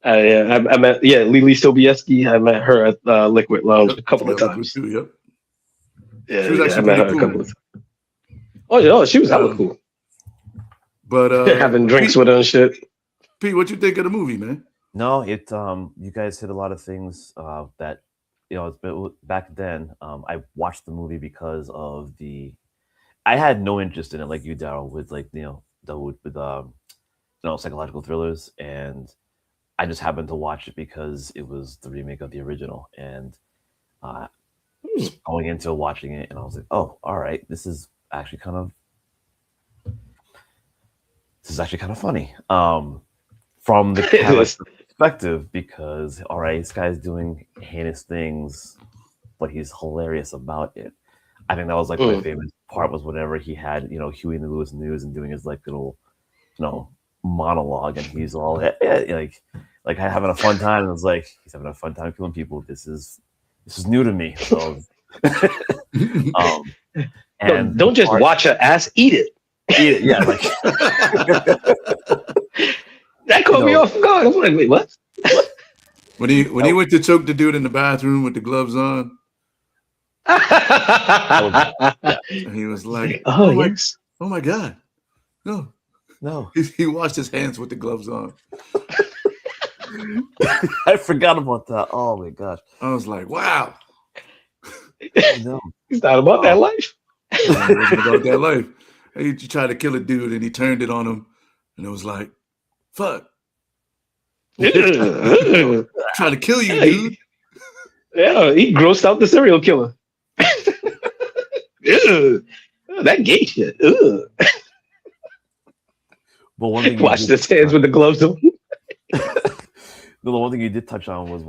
Speaker 2: I met Lily Sobieski. I met her at Liquid Lounge a couple of times.
Speaker 1: Too, yep.
Speaker 2: Yeah, I met her a couple of times. Oh, yeah, she was hella cool.
Speaker 1: But
Speaker 2: having drinks with her and shit.
Speaker 1: Pete, what you think of the movie, man?
Speaker 3: No, you guys hit a lot of things that it's been, back then. I watched the movie because of I had no interest in it, like you, Daryl, with psychological thrillers, and I just happened to watch it because it was the remake of the original, and going into watching it, and I was like, oh, all right, this is actually kind of funny from the character perspective, because all right, this guy's doing heinous things, but he's hilarious about it. I think that was like my favorite part was whenever he had Huey and the Lewis News and doing his like little monologue, and he's all like having a fun time. And it was like he's having a fun time killing people. This is new to me. So, and
Speaker 2: don't just watch her ass, eat it.
Speaker 3: Eat it, yeah. Like
Speaker 2: that caught me off guard. I'm like, wait, what?
Speaker 1: When he went to choke the dude in the bathroom with the gloves on, and he was like,
Speaker 2: "Oh yes,
Speaker 1: oh my god, no." He washed his hands with the gloves on.
Speaker 3: I forgot about that. Oh my gosh.
Speaker 1: I was like, wow.
Speaker 3: No.
Speaker 2: He's not about that life.
Speaker 1: He wasn't about that life. He tried to kill a dude and he turned it on him, and it was like, fuck. Trying to kill you, dude.
Speaker 2: Yeah, he grossed out the serial killer. That gay shit.
Speaker 3: But one thing
Speaker 2: wash his hands with the gloves on.
Speaker 3: The one thing you did touch on was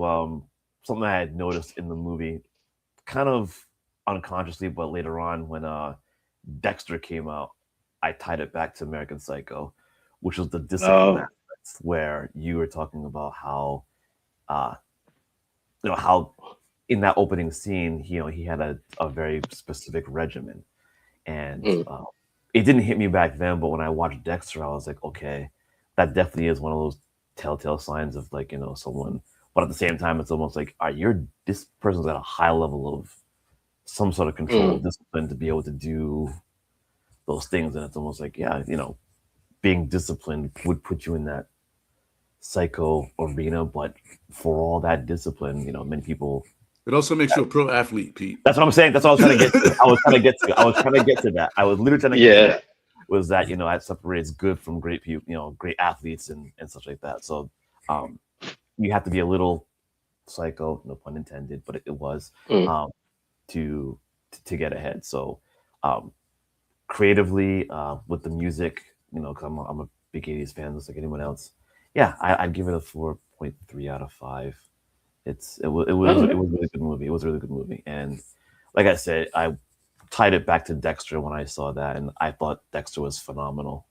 Speaker 3: something I had noticed in the movie, kind of unconsciously, but later on when Dexter came out, I tied it back to American Psycho, which was the discipline aspect, where you were talking about how, how in that opening scene, he had a very specific regimen, and it didn't hit me back then. But when I watched Dexter, I was like, okay, that definitely is one of those telltale signs of someone. But at the same time, it's almost like, this person's at a high level of some sort of control, discipline to be able to do those things. And it's almost like, being disciplined would put you in that psycho arena. But for all that discipline, many people.
Speaker 1: It also makes you a pro athlete, Pete.
Speaker 3: That's what I'm saying. That's what I was trying to get to. I was trying to get to that. I was literally trying to get to that. Was that, that separates good from great people, great athletes and such like that. So you have to be a little psycho, no pun intended, but it was to get ahead. So creatively with the music, because I'm a big 80s fan, just like anyone else. Yeah, I'd give it a 4.3 out of 5. It was a really good movie. It was a really good movie. And like I said, I tied it back to Dexter when I saw that, and I thought Dexter was phenomenal.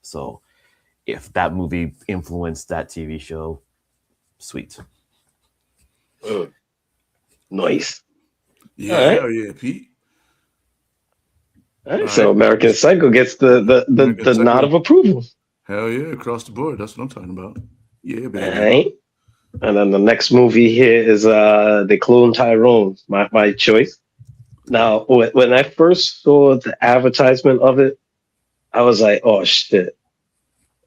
Speaker 3: So if that movie influenced that TV show, sweet.
Speaker 2: Nice.
Speaker 1: Yeah, right. Yeah, Pete.
Speaker 2: All right, so American Psycho gets the nod of approval.
Speaker 1: Hell yeah, across the board. That's what I'm talking about. Yeah, baby.
Speaker 2: All right. And then the next movie here is They Clone Tyrone, my choice. Now, when I first saw the advertisement of it, I was like, oh shit.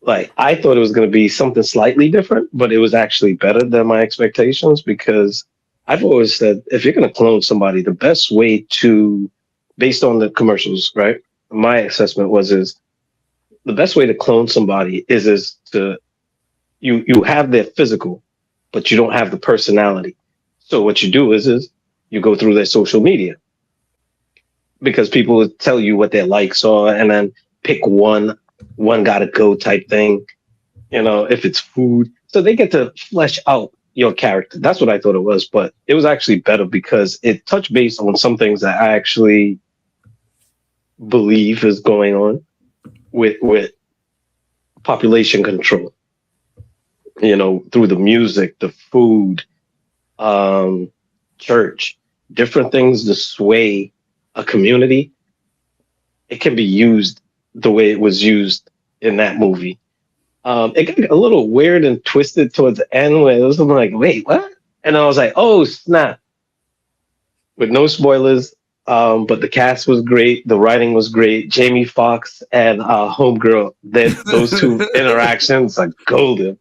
Speaker 2: Like, I thought it was going to be something slightly different, but it was actually better than my expectations because I've always said if you're going to clone somebody, the best way to, based on the commercials, right? My assessment is the best way to clone somebody is to you have their physical, but you don't have the personality. So what you do is you go through their social media because people will tell you what their likes are and then pick one gotta go type thing, if it's food. So they get to flesh out your character. That's what I thought it was, but it was actually better because it touched base on some things that I actually believe is going on with population control, through the music, the food, church, different things to sway a community. It can be used the way it was used in that movie. It got a little weird and twisted towards the end where it was like, wait, what? And I was like, oh, snap. With no spoilers, but the cast was great. The writing was great. Jamie Foxx and Homegirl, those two interactions are golden.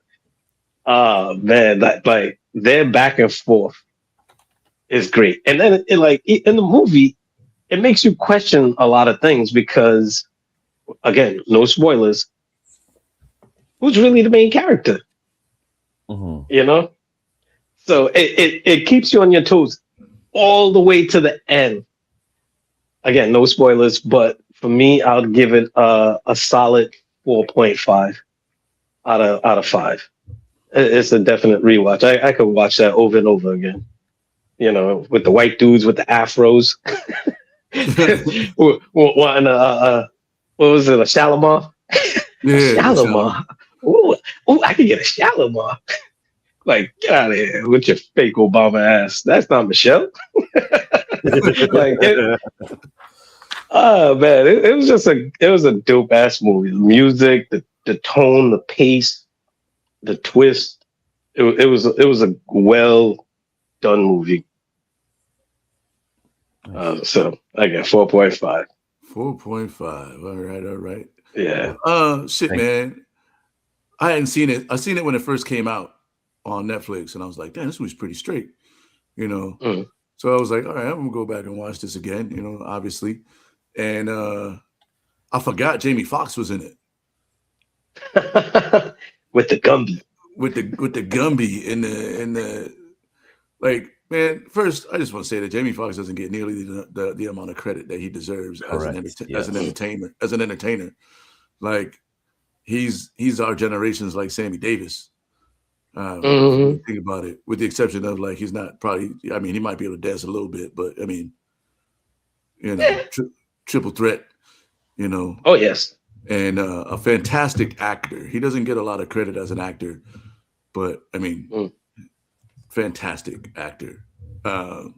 Speaker 2: Man, like their back and forth is great. And then in the movie, it makes you question a lot of things because, again, no spoilers. Who's really the main character?
Speaker 3: Mm-hmm.
Speaker 2: So it keeps you on your toes all the way to the end. Again, no spoilers, but for me, I'll give it a solid 4.5 out of 5. It's a definite rewatch. I could watch that over and over again. With the white dudes with the afros. What was it? A Shalimar?
Speaker 1: Yeah,
Speaker 2: Shalimar. Ooh, I could get a Shalimar. Like, get out of here with your fake Obama ass. That's not Michelle. Oh man, it was a dope ass movie. The music, the tone, the pace, the twist. It was a well done movie. So I got 4.5.
Speaker 1: 4.5. All right.
Speaker 2: Yeah.
Speaker 1: Shit, man. I hadn't seen it. I seen it when it first came out on Netflix, and I was like, damn, this was pretty straight,
Speaker 2: Mm.
Speaker 1: So I was like, all right, I'm gonna go back and watch this again, obviously. And I forgot Jamie Foxx was in it.
Speaker 2: With the Gumby.
Speaker 1: With the Gumby in the like, man, first I just want to say that Jamie Foxx doesn't get nearly the amount of credit that he deserves as an entertainer. Like he's our generation's like Sammy Davis. Think about it, with the exception of like he's not probably. I mean, he might be able to dance a little bit, but I mean, triple threat.
Speaker 2: Oh yes,
Speaker 1: and a fantastic actor. He doesn't get a lot of credit as an actor, but I mean, fantastic actor. And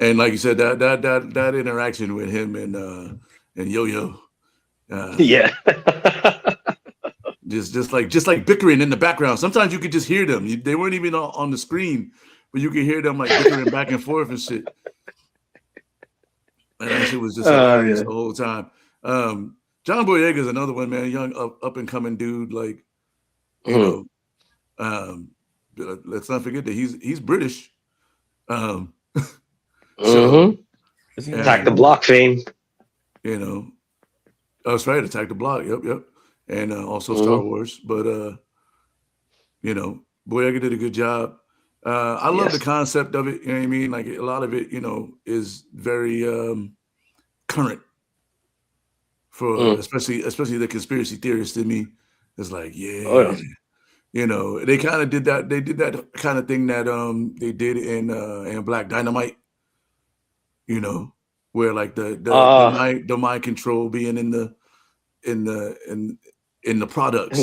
Speaker 1: like you said, that interaction with him and Yo-Yo,
Speaker 2: yeah.
Speaker 1: just like bickering in the background. Sometimes you could just hear them. They weren't even on the screen, but you could hear them like bickering back and forth and shit. And that shit was just hilarious the whole time. John Boyega is another one, man. Young up and coming dude. Like, let's not forget that he's British.
Speaker 2: So, Attack the Block fame.
Speaker 1: That's right. Attack the Block. Yep. And also Star Wars. But Boyega did a good job. I love the concept of it. You know what I mean? Like a lot of it, is very current. For especially the conspiracy theorists in me, it's like, they kind of did that. They did that kind of thing that they did in Black Dynamite. Where like the mind control being in the products.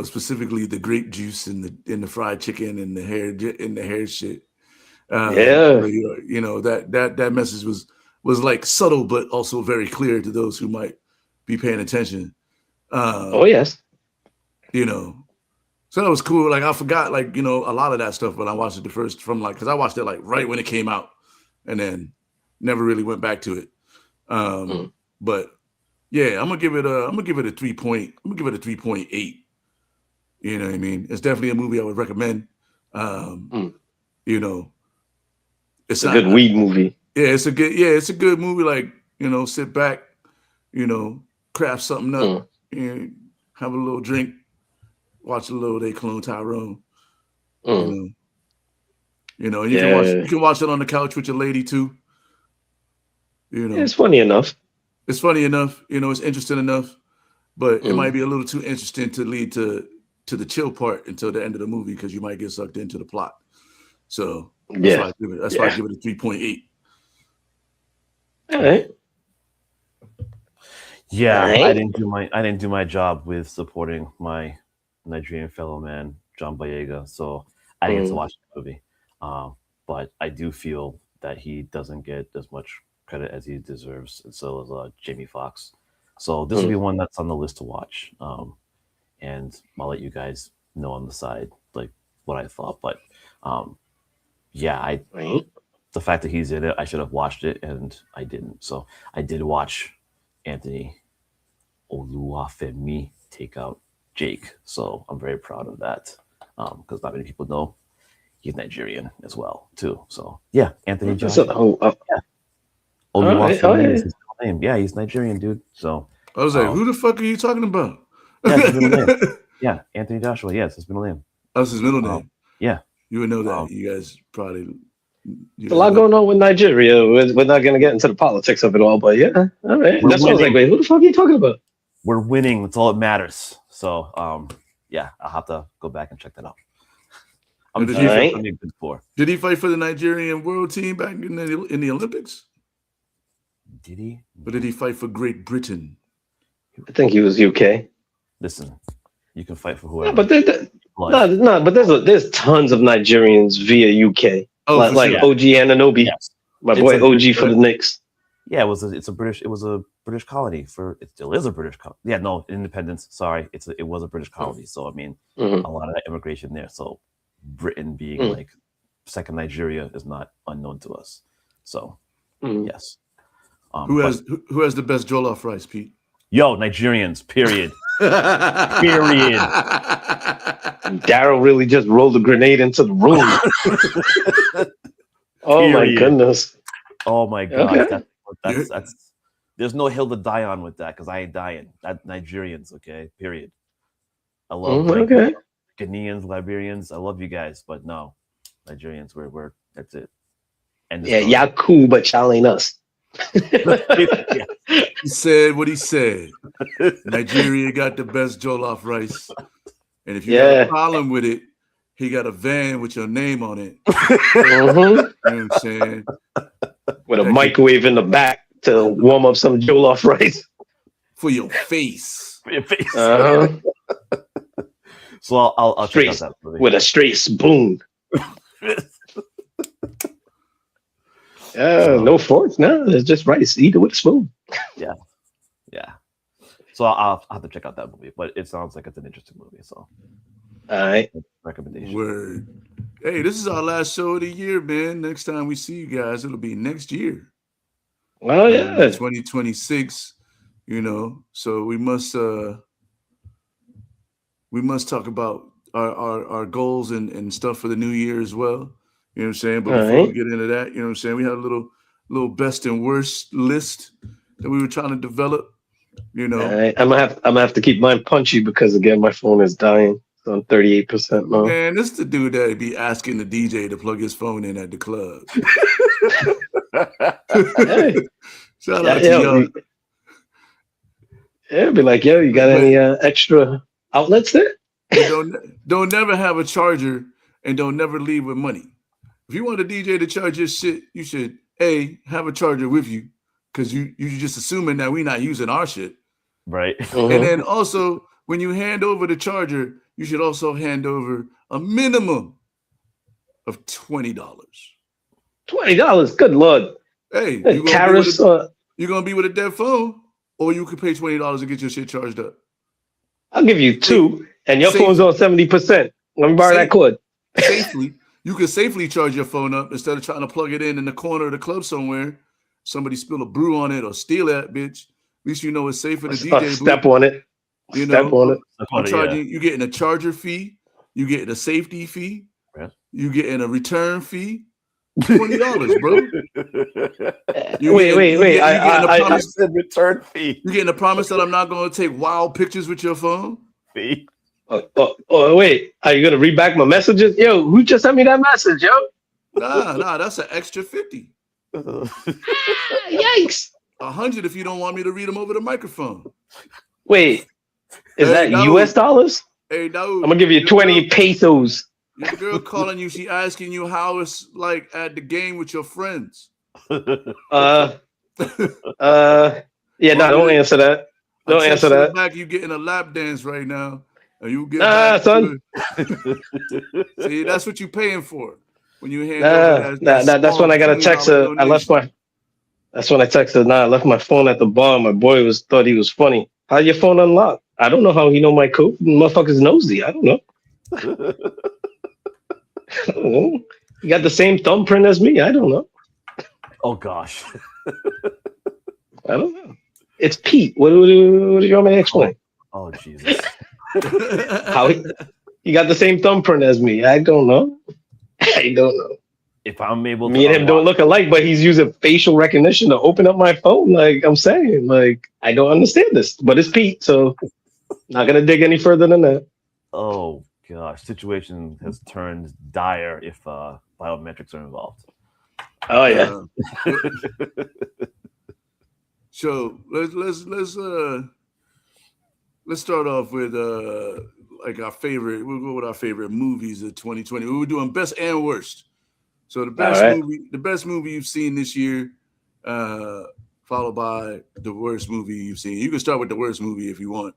Speaker 1: Specifically the grape juice and the fried chicken and the hair shit. That message was like subtle but also very clear to those who might be paying attention.
Speaker 2: Oh yes.
Speaker 1: You know, so that was cool. Like I forgot, like, you know, a lot of that stuff when I watched it the first from like, because I watched it like right when it came out, and then never really went back to it. But yeah, I'm gonna give it a 3.8. You know what I mean? It's definitely a movie I would recommend. You know,
Speaker 2: It's a good weed movie.
Speaker 1: Yeah, it's a good movie. Like, you know, sit back, you know, craft something up, and have a little drink, watch a little They Clone Tyrone. You know, you can watch it on the couch with your lady too. You know,
Speaker 2: it's funny enough.
Speaker 1: It's funny enough. You know, it's interesting enough, but it might be a little too interesting to lead to the chill part until the end of the movie because you might get sucked into the plot. So that's why I give it a 3.8.
Speaker 2: All right.
Speaker 3: Yeah, I didn't do my job with supporting my Nigerian fellow man, John Boyega, so I didn't get to watch the movie. But I do feel that he doesn't get as much credit as he deserves, and so does Jamie Foxx. So this will be one that's on the list to watch. And I'll let you guys know on the side like what I thought. But the fact that he's in it, I should have watched it, and I didn't. So I did watch Anthony Oluwafemi take out Jake. So I'm very proud of that because not many people know he's Nigerian as well too. So yeah, Anthony Joshua. Oluwafemi is his middle name. Yeah, he's Nigerian, dude. So
Speaker 1: I was like, who the fuck are you talking about?
Speaker 3: Yeah, his middle name. Yeah, Anthony Joshua. Yes, his middle name.
Speaker 1: That's his middle name.
Speaker 3: Yeah,
Speaker 1: you would know that. You guys probably.
Speaker 2: There's a lot going on with Nigeria. We're not going to get into the politics of it all, but yeah, all right. That's what I was like, wait, who the fuck are you talking about?
Speaker 3: We're winning. That's all that matters. So, yeah, I'll have to go back and check that out.
Speaker 1: Did he fight for the Nigerian world team back in the Olympics?
Speaker 3: Did he?
Speaker 1: Or did he fight for Great Britain?
Speaker 2: I think he was UK.
Speaker 3: Listen, you can fight for whoever.
Speaker 2: But there's tons of Nigerians via UK. Like OG Anunoby, my boy OG for the Knicks.
Speaker 3: Yeah, it was a British colony it still is a British colony. Yeah, no, independence. Sorry, it was a British colony. So I mean, a lot of that immigration there. So Britain being like second Nigeria is not unknown to us. So yes.
Speaker 1: Who has the best jollof rice, Pete?
Speaker 3: Yo, Nigerians. Period. Period.
Speaker 2: Daryl really just rolled a grenade into the room. Oh my goodness.
Speaker 3: Oh my god.
Speaker 2: Okay.
Speaker 3: That's there's no hill to die on with that because I ain't dying. That Nigerians, okay? Period. I love Ghanaians, Liberians. I love you guys, but no, Nigerians. We're that's it. And
Speaker 2: y'all cool, but y'all ain't us.
Speaker 1: He said what he said. Nigeria got the best jollof rice, and if you got a problem with it, he got a van with your name on it. You know what I'm saying?
Speaker 2: With a microwave in the back to warm up some jollof rice
Speaker 1: for your face.
Speaker 3: For your face. So I'll
Speaker 2: check out that movie. With a straight spoon. No forks, no. It's just rice. Eat it with a spoon.
Speaker 3: Yeah. So I'll have to check out that movie, but it sounds like it's an interesting movie. So,
Speaker 2: all right,
Speaker 3: recommendation.
Speaker 1: Word. Hey, this is our last show of the year, man. Next time we see you guys, it'll be next year.
Speaker 2: Oh yeah,
Speaker 1: 2026. You know, so we must talk about our goals and stuff for the new year as well. You know what I'm saying? But before we get into that, you know what I'm saying? We had a little best and worst list that we were trying to develop. You know,
Speaker 2: I'm gonna have to keep mine punchy because again my phone is dying. It's on 38% now.
Speaker 1: Man, this is the dude that be asking the DJ to plug his phone in at the club. Shout out to y'all.
Speaker 2: Yeah, be like, yo, you got any extra outlets there?
Speaker 1: Don't never have a charger and don't never leave with money. If you want a DJ to charge your shit, you should have a charger with you because you just assuming that we're not using our shit.
Speaker 3: Right.
Speaker 1: And then also when you hand over the charger, you should also hand over a minimum of $20.
Speaker 2: $20, good Lord.
Speaker 1: Hey, you're gonna be with a dead phone, or you could pay $20 to get your shit charged up.
Speaker 2: I'll give you 2, and your phone's on 70%. Let me borrow that cord.
Speaker 1: Safely, you can safely charge your phone up instead of trying to plug it in the corner of the club somewhere. Somebody spill a brew on it or steal that bitch. At least you know it's safe for the DJ.
Speaker 2: Step on it.
Speaker 1: You
Speaker 2: Step
Speaker 1: know,
Speaker 2: on it.
Speaker 1: I'm charging. You getting a charger fee. You getting a safety fee.
Speaker 3: Yeah.
Speaker 1: You getting a return fee. $20, bro.
Speaker 2: Wait.
Speaker 3: I said return fee.
Speaker 1: You getting a promise that I'm not going to take wild pictures with your phone?
Speaker 3: Fee.
Speaker 2: Oh, wait. Are you gonna read back my messages? Yo, who just sent me that message, yo?
Speaker 1: Nah, that's an extra 50.
Speaker 2: Yikes!
Speaker 1: 100 if you don't want me to read them over the microphone.
Speaker 2: Wait, is that US dollars?
Speaker 1: Hey, no.
Speaker 2: I'm gonna give you 20 pesos.
Speaker 1: Your girl calling you, she asking you how it's like at the game with your friends.
Speaker 2: Yeah, don't answer that. Don't answer that.
Speaker 1: Back, you getting a lap dance right now. And you get
Speaker 2: son.
Speaker 1: See, that's what you paying for when you hand over
Speaker 2: that's when I got a text her. That's when I texted. I left my phone at the bar. My boy thought he was funny. How your phone unlocked? I don't know how he know my code. Motherfucker's nosy. I don't know. You got the same thumbprint as me. I don't know.
Speaker 3: Oh gosh.
Speaker 2: I don't know. It's Pete. What do you want me to explain?
Speaker 3: Oh Jesus.
Speaker 2: How he got the same thumbprint as me? I don't know.
Speaker 3: If I'm able to,
Speaker 2: me and him don't look alike, but he's using facial recognition to open up my phone. Like I'm saying, like I don't understand this, but it's Pete, so not gonna dig any further than that.
Speaker 3: Oh gosh, situation has turned dire if biometrics are involved.
Speaker 2: Oh yeah.
Speaker 1: So let's start off with like our favorite. We'll go with our favorite movies of 2020. We were doing best and worst. So the best movie you've seen this year, followed by the worst movie you've seen. You can start with the worst movie if you want.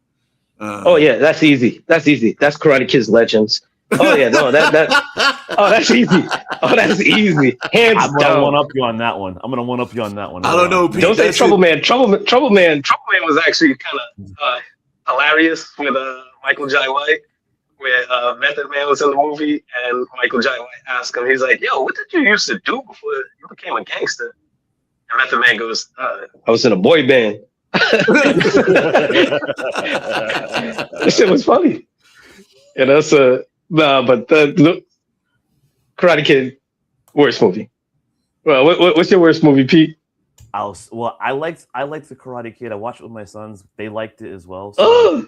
Speaker 2: That's easy. That's Karate Kid's Legends. Oh yeah, no, that's easy. Oh, that's easy. Hands
Speaker 3: I'm gonna
Speaker 2: down.
Speaker 3: one up you on that one. I
Speaker 1: don't know, Pete.
Speaker 2: Don't say Trouble Man. Trouble Man was actually kind of hilarious with Michael Jai White, where Method Man was in the movie, and Michael Jai White asked him, he's like, "Yo, what did you used to do before you became a gangster?" And Method Man goes, "I was in a boy band." This shit was funny. And that's but the Karate Kid, worst movie. Well, what's your worst movie, Pete?
Speaker 3: I liked the Karate Kid. I watched it with my sons. They liked it as well. So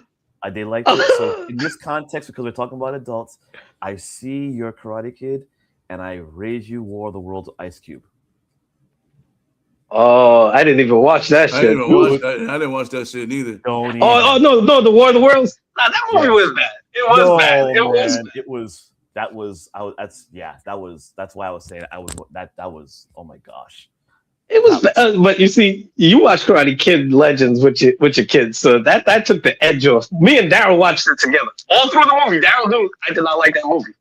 Speaker 3: they liked it. So in this context, because we're talking about adults, I see your Karate Kid, and I raise you War of the Worlds Ice Cube.
Speaker 2: Oh, I didn't even watch that shit.
Speaker 1: I didn't watch that shit neither.
Speaker 2: No, the War of the Worlds. Nah, that movie was bad. It was bad. That's why I was saying that was oh my gosh. It was but you see, you watch Karate Kid Legends with your kids, so that took the edge off. Me and Daryl watched it together all through the movie. Daryl knew I did not like that movie.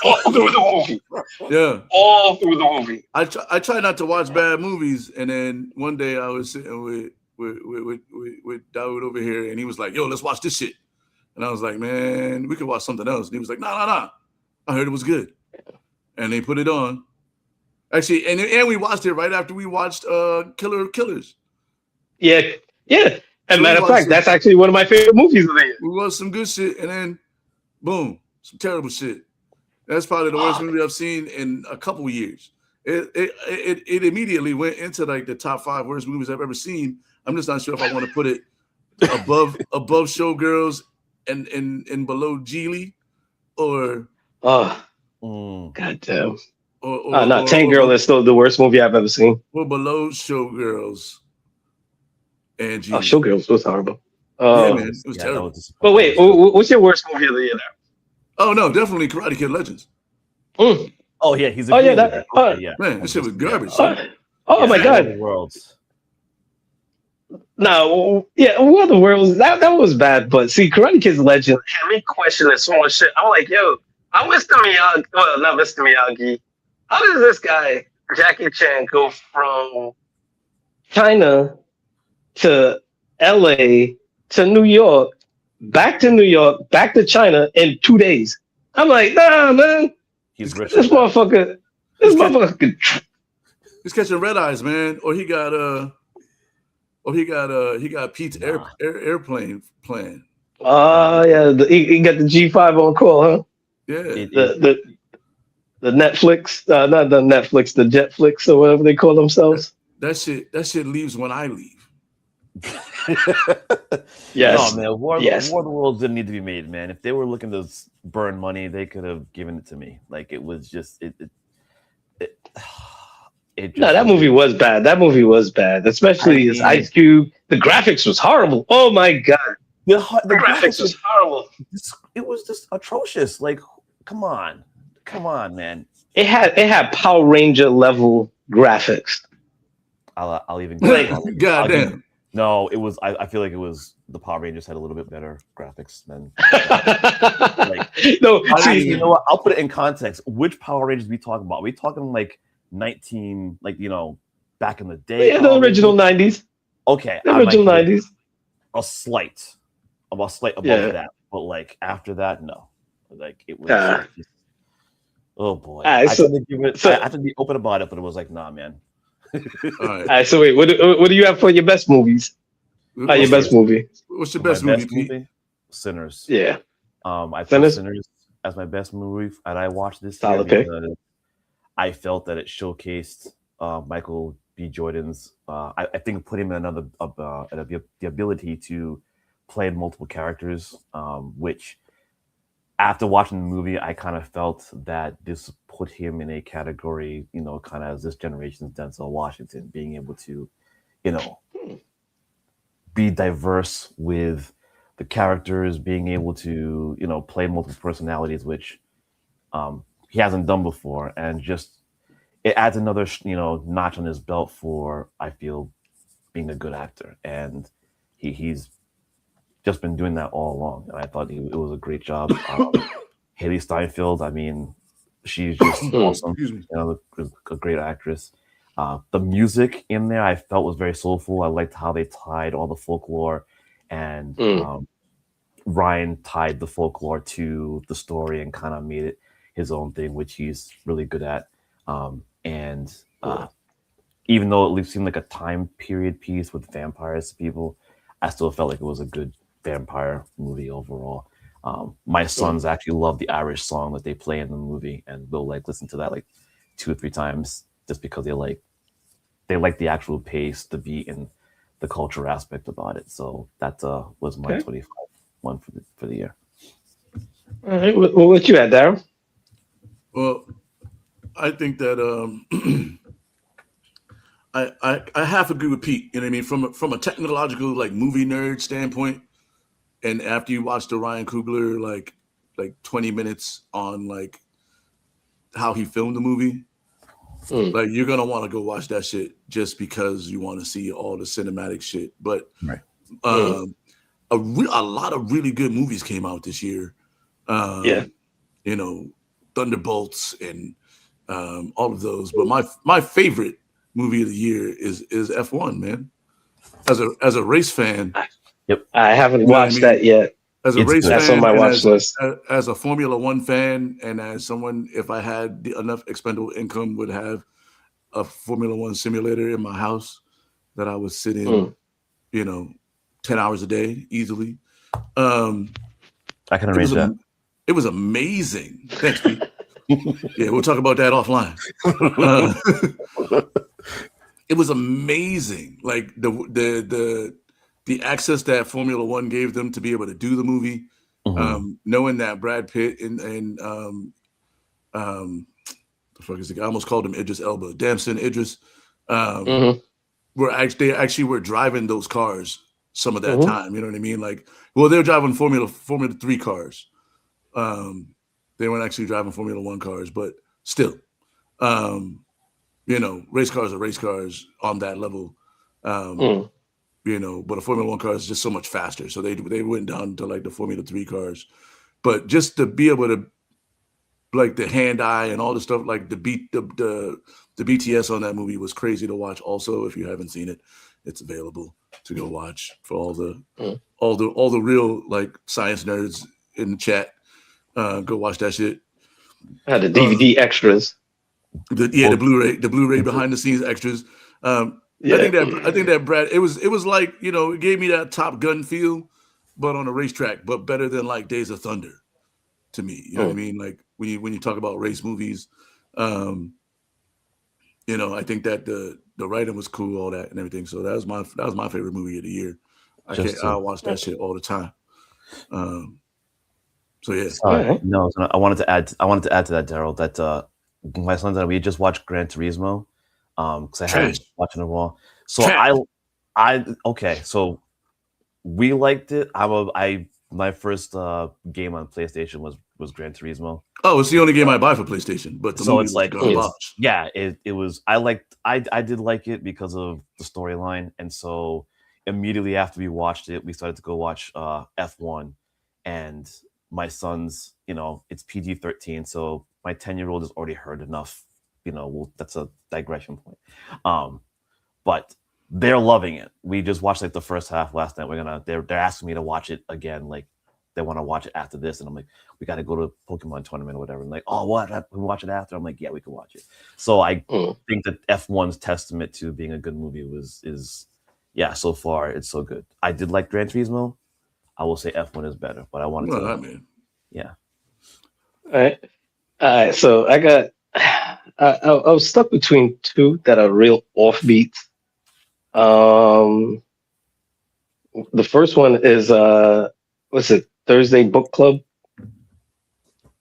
Speaker 2: All through the movie.
Speaker 1: Yeah.
Speaker 2: All through the movie.
Speaker 1: I try not to watch bad movies, and then one day I was sitting with Dawood over here, and he was like, "Yo, let's watch this shit." And I was like, "Man, we could watch something else." And he was like, "Nah. I heard it was good." And they put it on. Actually, and we watched it right after we watched Killer of Killers. Yeah. As a matter of fact, that's actually one of my favorite movies of the year. We watched some good shit, and then boom, some terrible shit. That's probably the worst movie I've seen in a couple of years. It immediately went into like the top 5 worst movies I've ever seen. I'm just not sure if I want to put it above Showgirls and below Geely, or goddamn. Tank Girl is still the worst movie I've ever seen. We're below Showgirls and Geely. Showgirls was horrible. Yeah, man, it was terrible. But wait, what's your worst movie of the year now? Oh no, definitely Karate Kid Legends.
Speaker 3: Oh yeah, he's.
Speaker 2: Man,
Speaker 1: this shit was garbage.
Speaker 2: Oh my god.
Speaker 3: Worlds.
Speaker 2: No, yeah, War of the Worlds, that was bad, but see, Karate Kid's Legend had me questioning so much shit. I'm like, yo, I'm Mr. Miyagi. Well, not Mr. Miyagi. How does this guy, Jackie Chan, go from China to LA to New York back to New York, back to China in 2 days. I'm like, nah, man.
Speaker 3: He's rich.
Speaker 2: This motherfucker.
Speaker 1: He's catching red eyes, man. Or he got Pete's airplane plan.
Speaker 2: Yeah, he got the G5 on call, huh?
Speaker 1: Yeah.
Speaker 2: The Netflix, not the Netflix, the Jetflix or whatever they call themselves.
Speaker 1: That shit leaves when I leave.
Speaker 2: Yes.
Speaker 3: No, man. War of the Worlds didn't need to be made, man. If they were looking to burn money, they could have given it to me. Like it was just it
Speaker 2: No, that movie was bad. That movie was bad, especially his Ice Cube. The graphics was horrible. Oh my god,
Speaker 3: the graphics was horrible. It was just atrocious. Like, come on, man.
Speaker 2: It had Power Ranger level graphics.
Speaker 3: I'll even
Speaker 1: goddamn.
Speaker 3: No, it was. I feel like it was the Power Rangers had a little bit better graphics than.
Speaker 2: No,
Speaker 3: you know what? I'll put it in context. Which Power Rangers we talking about? Are we talking like 19, like back in the day?
Speaker 2: Yeah, the original 90s.
Speaker 3: Okay,
Speaker 2: the original 90s.
Speaker 3: A slight above that, but like after that, no. Like it was. Just, oh boy! I had to be open about it, but it was like, nah, man.
Speaker 2: All right. So wait, what do you have for your best movies? Your best movie?
Speaker 1: What's your best movie?
Speaker 3: Sinners.
Speaker 2: Yeah.
Speaker 3: I put Sinners as my best movie, and I watched this year because I felt that it showcased Michael B. Jordan's. I think put him in the ability to play multiple characters, which. After watching the movie, I kind of felt that this put him in a category, kind of as this generation's Denzel Washington, being able to, be diverse with the characters, being able to, play multiple personalities, which he hasn't done before. And just, it adds another, notch on his belt for, I feel, being a good actor. And he's just been doing that all along, and I thought it was a great job. Haley Steinfeld, I mean, she's just awesome. A great actress. The music in there I felt was very soulful. I liked how they tied all the folklore, and Ryan tied the folklore to the story and kind of made it his own thing, which he's really good at. Even though it seemed like a time period piece with vampires people, I still felt like it was a good vampire movie overall. My sons actually love the Irish song that they play in the movie, and they'll listen to that 2 or 3 times just because they like the actual pace, the beat, and the culture aspect about it. So that was my 25 one for the year.
Speaker 2: All right, what you at, Darryl?
Speaker 1: Well, I think that I half agree with Pete. You know what I mean? From a technological movie nerd standpoint. And after you watch the Ryan Coogler, like 20 minutes on how he filmed the movie, you're gonna want to go watch that shit just because you want to see all the cinematic shit. But a lot of really good movies came out this year. Thunderbolts and all of those. But my favorite movie of the year is F1, man. As a race fan.
Speaker 3: Yep,
Speaker 2: I haven't watched that yet.
Speaker 1: As a race fan,
Speaker 2: that's on my watch list.
Speaker 1: As a Formula One fan, and as someone, if I had enough expendable income, would have a Formula One simulator in my house that I would sit in, 10 hours a day easily.
Speaker 3: I can arrange that.
Speaker 1: It was amazing. Thanks, Pete. Yeah, we'll talk about that offline. It was amazing. Like the access that Formula One gave them to be able to do the movie, knowing that Brad Pitt and the fuck is the guy? I almost called him Idris Elba, Damson Idris, were actually driving those cars some of that time. You know what I mean? They were driving Formula 3 cars. They weren't actually driving Formula 1 cars, but still, race cars are race cars on that level. But a Formula 1 car is just so much faster. So they went down to the Formula 3 cars. But just to be able to the hand-eye and all the stuff, the BTS on that movie was crazy to watch also. If you haven't seen it, it's available. to go watch for all the real like science nerds in the chat. Go watch that shit.
Speaker 2: The DVD extras.
Speaker 1: The Blu-ray behind the scenes extras. I think that Brad, it was like, you know, it gave me that Top Gun feel, but on a racetrack, but better than like Days of Thunder to me. You know what I mean? Like when you talk about race movies, you know, I think that the writing was cool, all that and everything. So that was my favorite movie of the year. I watch that shit all the time. So yeah.
Speaker 3: Sorry, no, I wanted to add to that, Daryl, that my sons and we just watched Gran Turismo because I haven't watched it in a while. So so we liked it. My first game on PlayStation was Gran Turismo.
Speaker 1: Oh, it's the only game I buy for PlayStation, but
Speaker 3: so it's like it was. I did like it because of the storyline, and so immediately after we watched it, we started to go watch F1, and my son's, you know, it's PG-13, so my 10-year-old has already heard enough. You know, that's a digression point. But they're loving it. We just watched like the first half last night. They're asking me to watch it again. Like they want to watch it after this, and I'm like, we got to go to a Pokemon tournament or whatever. And like, oh, what? We watch it after. I'm like, yeah, we can watch it. So I think that F1's testament to being a good movie is so far it's so good. I did like Gran Turismo. I will say F1 is better, but I wanted to.
Speaker 1: Man.
Speaker 3: Yeah.
Speaker 2: All right. So I got. I was stuck between two that are real offbeats. The first one is what's it? Thursday Book Club.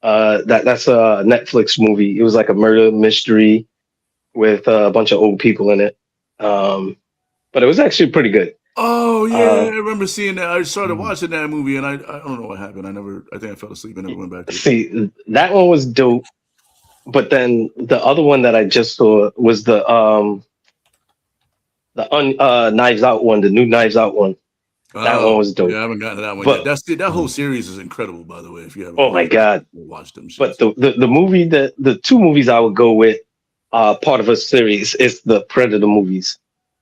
Speaker 2: That's a Netflix movie. It was like a murder mystery with a bunch of old people in it. But it was actually pretty good.
Speaker 1: Oh yeah, I remember seeing that. I started watching that movie, and I don't know what happened. I think I fell asleep and never went back to it.
Speaker 2: See, that one was dope. But then the other one that I just saw was the Knives Out one, the new Knives Out one. That one was dope.
Speaker 1: Yeah, I haven't gotten to that one yet. That whole series is incredible, by the way. If you haven't,
Speaker 2: oh my god,
Speaker 1: watch them. Shits.
Speaker 2: But the movie the two movies I would go with, part of a series is the Predator movies,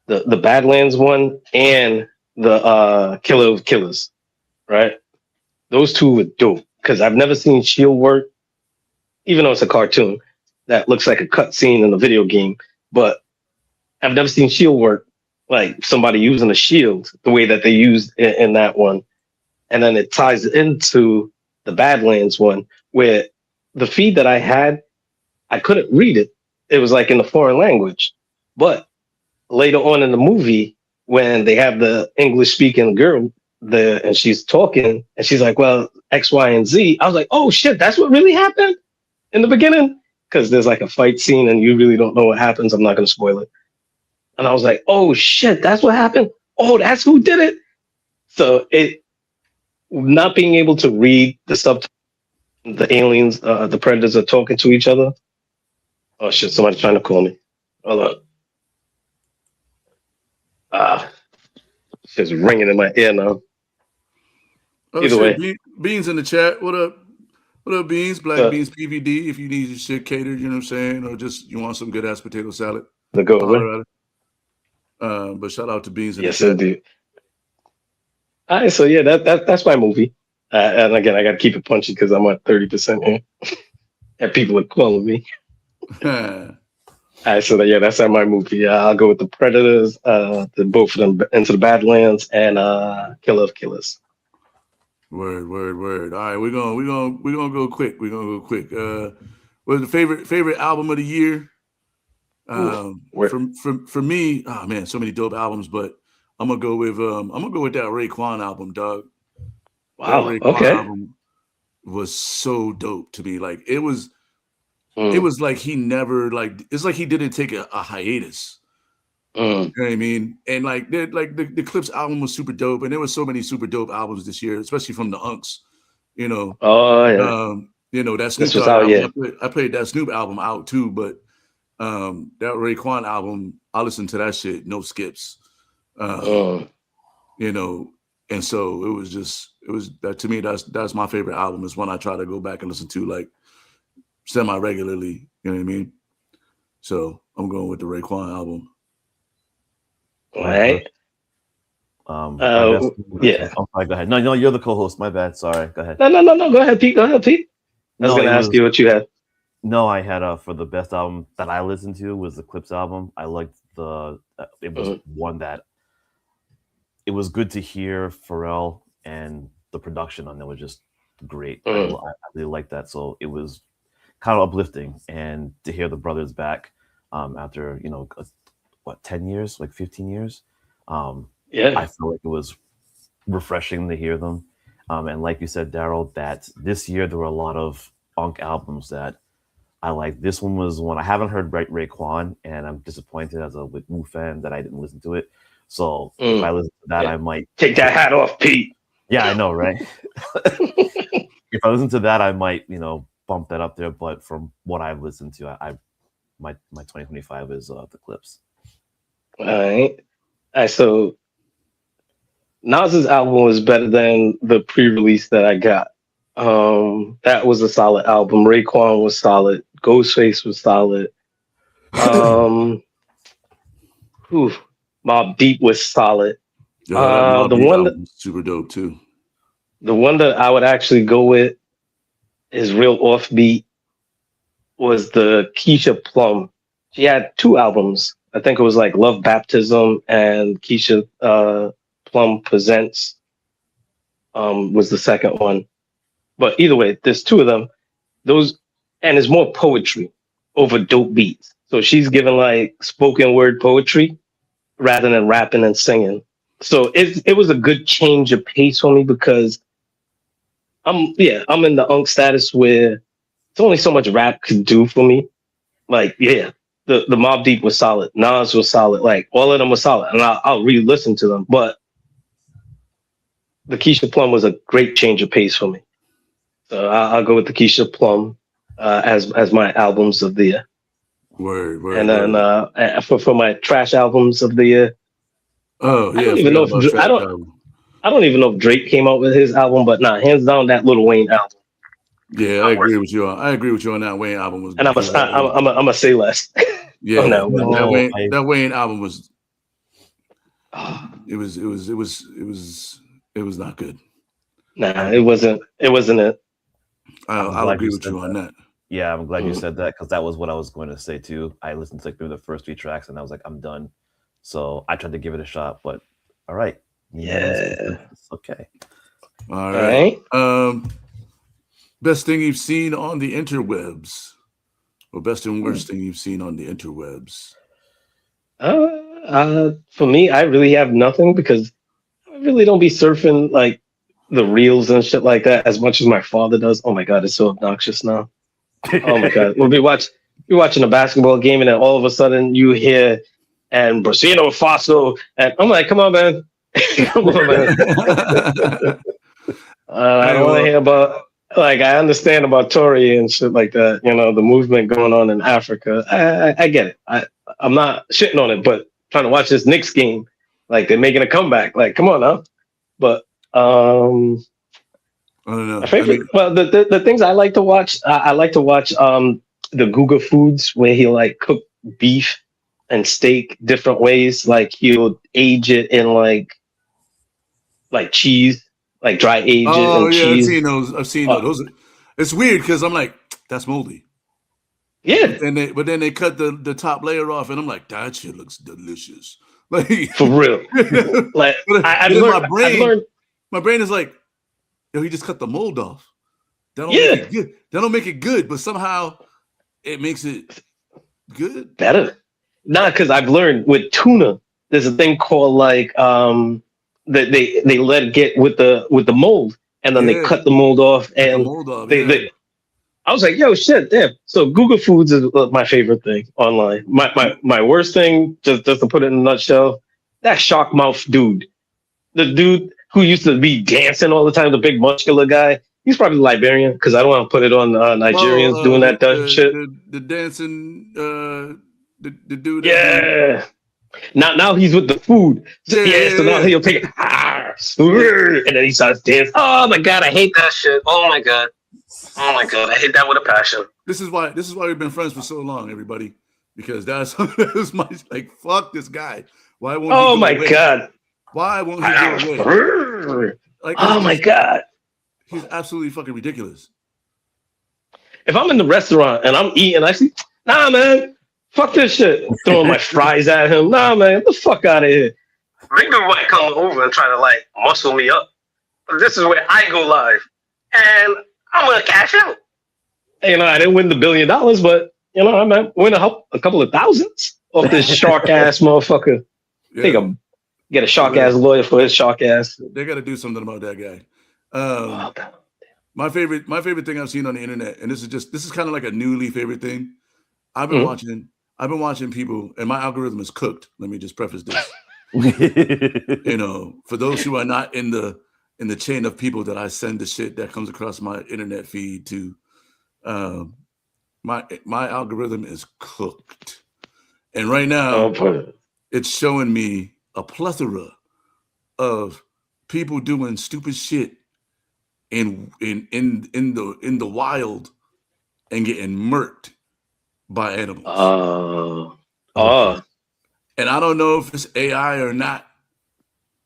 Speaker 2: the Badlands one and the Killer of Killers, right? Those two were dope because I've never seen Shield work, even though it's a cartoon that looks like a cutscene in a video game, but I've never seen Shield work like somebody using a shield the way that they used in that one. And then it ties into the Badlands one where the feed that I had, I couldn't read it. It was like in a foreign language. But later on in the movie, when they have the English speaking girl there and she's talking and she's like, well, X, Y, and Z, I was like, oh shit, that's what really happened in the beginning? Because there's like a fight scene and you really don't know what happens. I'm not going to spoil it. And I was like, oh shit, that's what happened. Oh, that's who did it. So it not being able to read the subtitles, the aliens, the predators are talking to each other. Oh shit, somebody's trying to call me. Hold up. It's ringing in my ear now. Either way.
Speaker 1: Beans in the chat. What up? What up, Beans? Black Beans PVD. If you need your shit catered, you know what I'm saying? Or just you want some good ass potato salad.
Speaker 2: The go
Speaker 1: but shout out to Beans in
Speaker 2: yes,
Speaker 1: the chat.
Speaker 2: Indeed. All right, so yeah, that's my movie. And again, I got to keep it punchy because I'm at 30% here. And people are calling me. All right, so that's my movie. I'll go with the Predators, the both of them, Into the Badlands, and Killer of Killers.
Speaker 1: Word. All right, we're gonna go quick. What's the favorite album of the year? For me, oh man, so many dope albums, but I'm gonna go with that Raekwon album, dog.
Speaker 2: Wow.
Speaker 1: That Raekwon album was so dope to me. Like it was like he never it's like he didn't take a hiatus. You know what I mean? And like the Clips album was super dope, and there were so many super dope albums this year, especially from the Unks. You know.
Speaker 2: Oh yeah.
Speaker 1: You know that Snoop Dogg album. I played that Snoop album out too, but that Raekwon album, I listened to that shit, no skips. You know, and so it was that to me, that's my favorite album. It's one I try to go back and listen to like semi-regularly, you know what I mean? So I'm going with the Raekwon album.
Speaker 2: All right. Yeah.
Speaker 3: I'm sorry, go ahead. No, you're the co-host. My bad. Sorry. Go ahead.
Speaker 2: No. Go ahead, Pete. I was
Speaker 3: No,
Speaker 2: gonna ask you what you had.
Speaker 3: No, I had for the best album that I listened to was the Clips album. I liked it was one that it was good to hear Pharrell, and the production on it was just great. I really liked that. So it was kind of uplifting, and to hear the brothers back after 10 years, like 15 years. I feel like it was refreshing to hear them. And like you said, Daryl, that this year there were a lot of Unk albums that I like. This one was one I haven't heard Raekwon, and I'm disappointed as a Wu fan that I didn't listen to it. So if I listen to that, I might
Speaker 2: take that hat off, Pete.
Speaker 3: Yeah, I know, right? If I listen to that, I might, bump that up there. But from what I've listened to, my 2025 is the Clips.
Speaker 2: All right. So Nas's album was better than the pre-release that I got. That was a solid album. Raekwon was solid. Ghostface was solid. Mobb Deep was solid.
Speaker 1: The one that was super dope too.
Speaker 2: The one that I would actually go with is real offbeat was the Keisha Plum. She had 2 albums. I think it was like Love Baptism and Keisha Plum Presents was the second one. But either way, there's 2 of them. And it's more poetry over dope beats. So she's given like spoken word poetry rather than rapping and singing. So it was a good change of pace for me because I'm in the Unk status where it's only so much rap could do for me. Like, the Mobb Deep was solid. Nas was solid. Like, all of them were solid. And I'll re-listen to them. But the Keisha Plum was a great change of pace for me. So I'll go with the Keisha Plum as my albums of the year.
Speaker 1: Word.
Speaker 2: And then for my trash albums of the year.
Speaker 1: Oh yeah,
Speaker 2: I don't even know if Drake came out with his album, but hands down that Lil Wayne album.
Speaker 1: Yeah, I agree with you on that Wayne album was.
Speaker 2: And I'm gonna say less.
Speaker 1: Yeah, that Wayne album was. It was not good.
Speaker 2: Nah, it wasn't it.
Speaker 1: I'll agree with you on that.
Speaker 3: Yeah, I'm glad you said that because that was what I was going to say too. I listened to maybe the first 3 tracks and I was like, I'm done. So I tried to give it a shot, but all right.
Speaker 2: Yeah.
Speaker 3: It's okay.
Speaker 1: All right. Best thing you've seen on the interwebs, or best and worst thing you've seen on the interwebs?
Speaker 2: For me, I really have nothing because I really don't be surfing like the reels and shit like that as much as my father does. Oh my god, it's so obnoxious now. Oh my god, we'll be watching a basketball game and then all of a sudden you hear and Brasino Faso and I'm like, come on, man. Come on, man. I don't want to hear about I understand about Tory and shit like that, the movement going on in Africa. I get it. I'm not shitting on it, but trying to watch this Knicks game, like they're making a comeback. Like, come on now. But
Speaker 1: I don't know.
Speaker 2: My favorite, the things I like to watch, I like to watch the Guga Foods where he like cook beef and steak different ways. Like he'll age it in like cheese, like dry age it in cheese.
Speaker 1: I've seen those. It's weird because I'm like, that's moldy.
Speaker 2: Yeah.
Speaker 1: But then they cut the top layer off, and I'm like, that shit looks delicious. Like
Speaker 2: for real. Like I've learned.
Speaker 1: My brain is like, yo, he just cut the mold off. That don't make it good. That don't make it good, but somehow it makes it good.
Speaker 2: Better. Nah, because I've learned with tuna, there's a thing called like that they let it get with the mold, and then they cut the mold off, and I was like, yo, shit, damn. So Google Foods is my favorite thing online. My worst thing, just to put it in a nutshell, that shark mouth dude. The dude who used to be dancing all the time, the big muscular guy. He's probably Liberian because I don't want to put it on Nigerians doing that shit.
Speaker 1: The dancing, the dude.
Speaker 2: Yeah. Now he's with the food. So now he'll take it. And then he starts dancing. Oh my god, I hate that shit. Oh my god, I hate that with a passion.
Speaker 1: This is why we've been friends for so long, everybody. Because that's my like fuck this guy. Why won't?
Speaker 2: Oh my god.
Speaker 1: Why won't he go away? Like,
Speaker 2: oh my god,
Speaker 1: he's absolutely fucking ridiculous.
Speaker 2: if I'm in the restaurant and I'm eating, I see, nah, man, fuck this shit. Throwing my fries at him. Nah, man, get the fuck out of here. Maybe might come over and try to like muscle me up. But this is where I go live, and I'm gonna cash out. You know, I didn't win the $1 billion, but you know, I might win a couple of thousands off this shark ass motherfucker.
Speaker 1: Yeah.
Speaker 2: Get a shark ass lawyer for his shark ass.
Speaker 1: They got to do something about that guy. My favorite thing I've seen on the internet, and this is kind of like a newly favorite thing. I've been watching people, and my algorithm is cooked. Let me just preface this. You know, for those who are not in the chain of people that I send the shit that comes across my internet feed to, my algorithm is cooked, and right now it's showing me a plethora of people doing stupid shit in the wild and getting murked by animals. And I don't know if it's AI or not,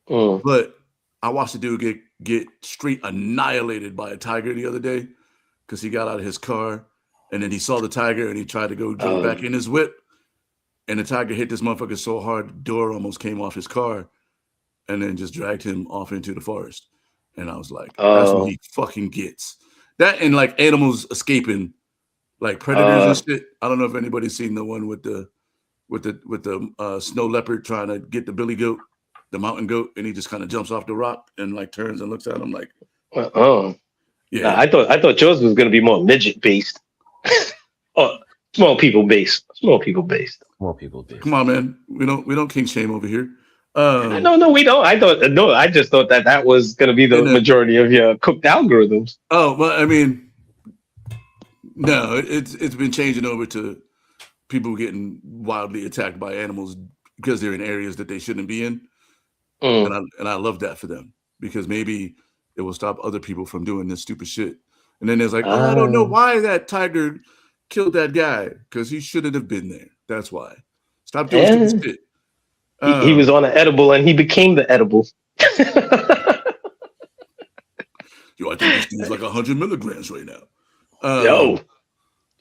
Speaker 1: but I watched a dude get straight annihilated by a tiger the other day because he got out of his car and then he saw the tiger and he tried to go jump back in his whip, and the tiger hit this motherfucker so hard the door almost came off his car and then just dragged him off into the forest. And I was like, that's what he fucking gets. That and like animals escaping, like predators and shit. I don't know if anybody's seen the one with the snow leopard trying to get the billy goat, the mountain goat, and he just kind of jumps off the rock and like turns and looks at him like,
Speaker 2: yeah. I thought yours was gonna be more midget based. Small people based.
Speaker 1: Come on, man. We don't kink shame over here.
Speaker 2: No, we don't. I just thought that was going to be the majority of your cooked algorithms.
Speaker 1: Oh, well, I mean, no, it's been changing over to people getting wildly attacked by animals because they're in areas that they shouldn't be in, and I love that for them because maybe it will stop other people from doing this stupid shit. And then there's like, I don't know why that tiger killed that guy because he shouldn't have been there. That's why. Stop doing stupid shit.
Speaker 2: He was on an edible and he became the edible.
Speaker 1: Yo, I think this dude's like 100 milligrams right now.
Speaker 2: Yo,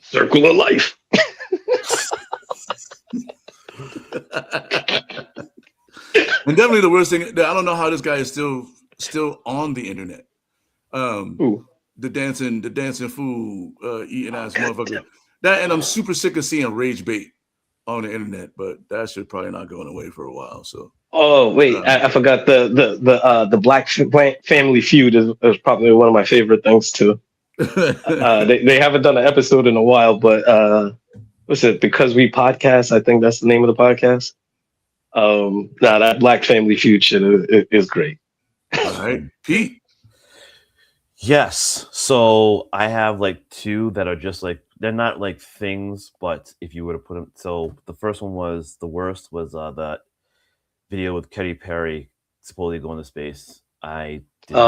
Speaker 2: circle of life.
Speaker 1: And definitely the worst thing, I don't know how this guy is still on the internet. The dancing fool, eating ass motherfucker. That, and I'm super sick of seeing rage bait on the internet, but that shit probably not going away for a while. So. Oh
Speaker 2: wait, I forgot the Black Family Feud is probably one of my favorite things too. They haven't done an episode in a while, but what's it? Because We Podcast, I think that's the name of the podcast. That Black Family Feud shit is great.
Speaker 1: All right, Pete.
Speaker 3: Yes. So I have like two that are just like, they're not like things, but if you were to put them, so the first one was the worst was that video with Katy Perry supposedly going to space. I didn't.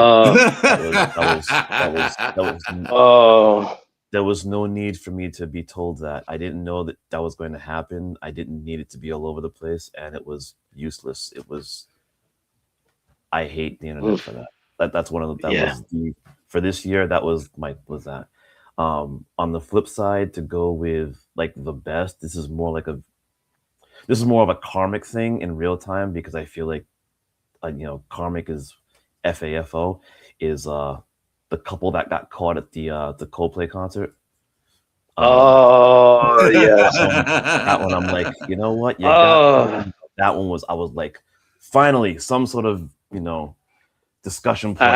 Speaker 3: There was no need for me to be told that. I didn't know that was going to happen. I didn't need it to be all over the place, and it was useless. I hate the internet for that. That's one of the was the for this year. That was that. On the flip side, to go with like the best, this is more of a karmic thing in real time because I feel like karmic is FAFO is the couple that got caught at the Coldplay concert. That one I'm like, you know what? That one was, I was like, finally some sort of discussion point.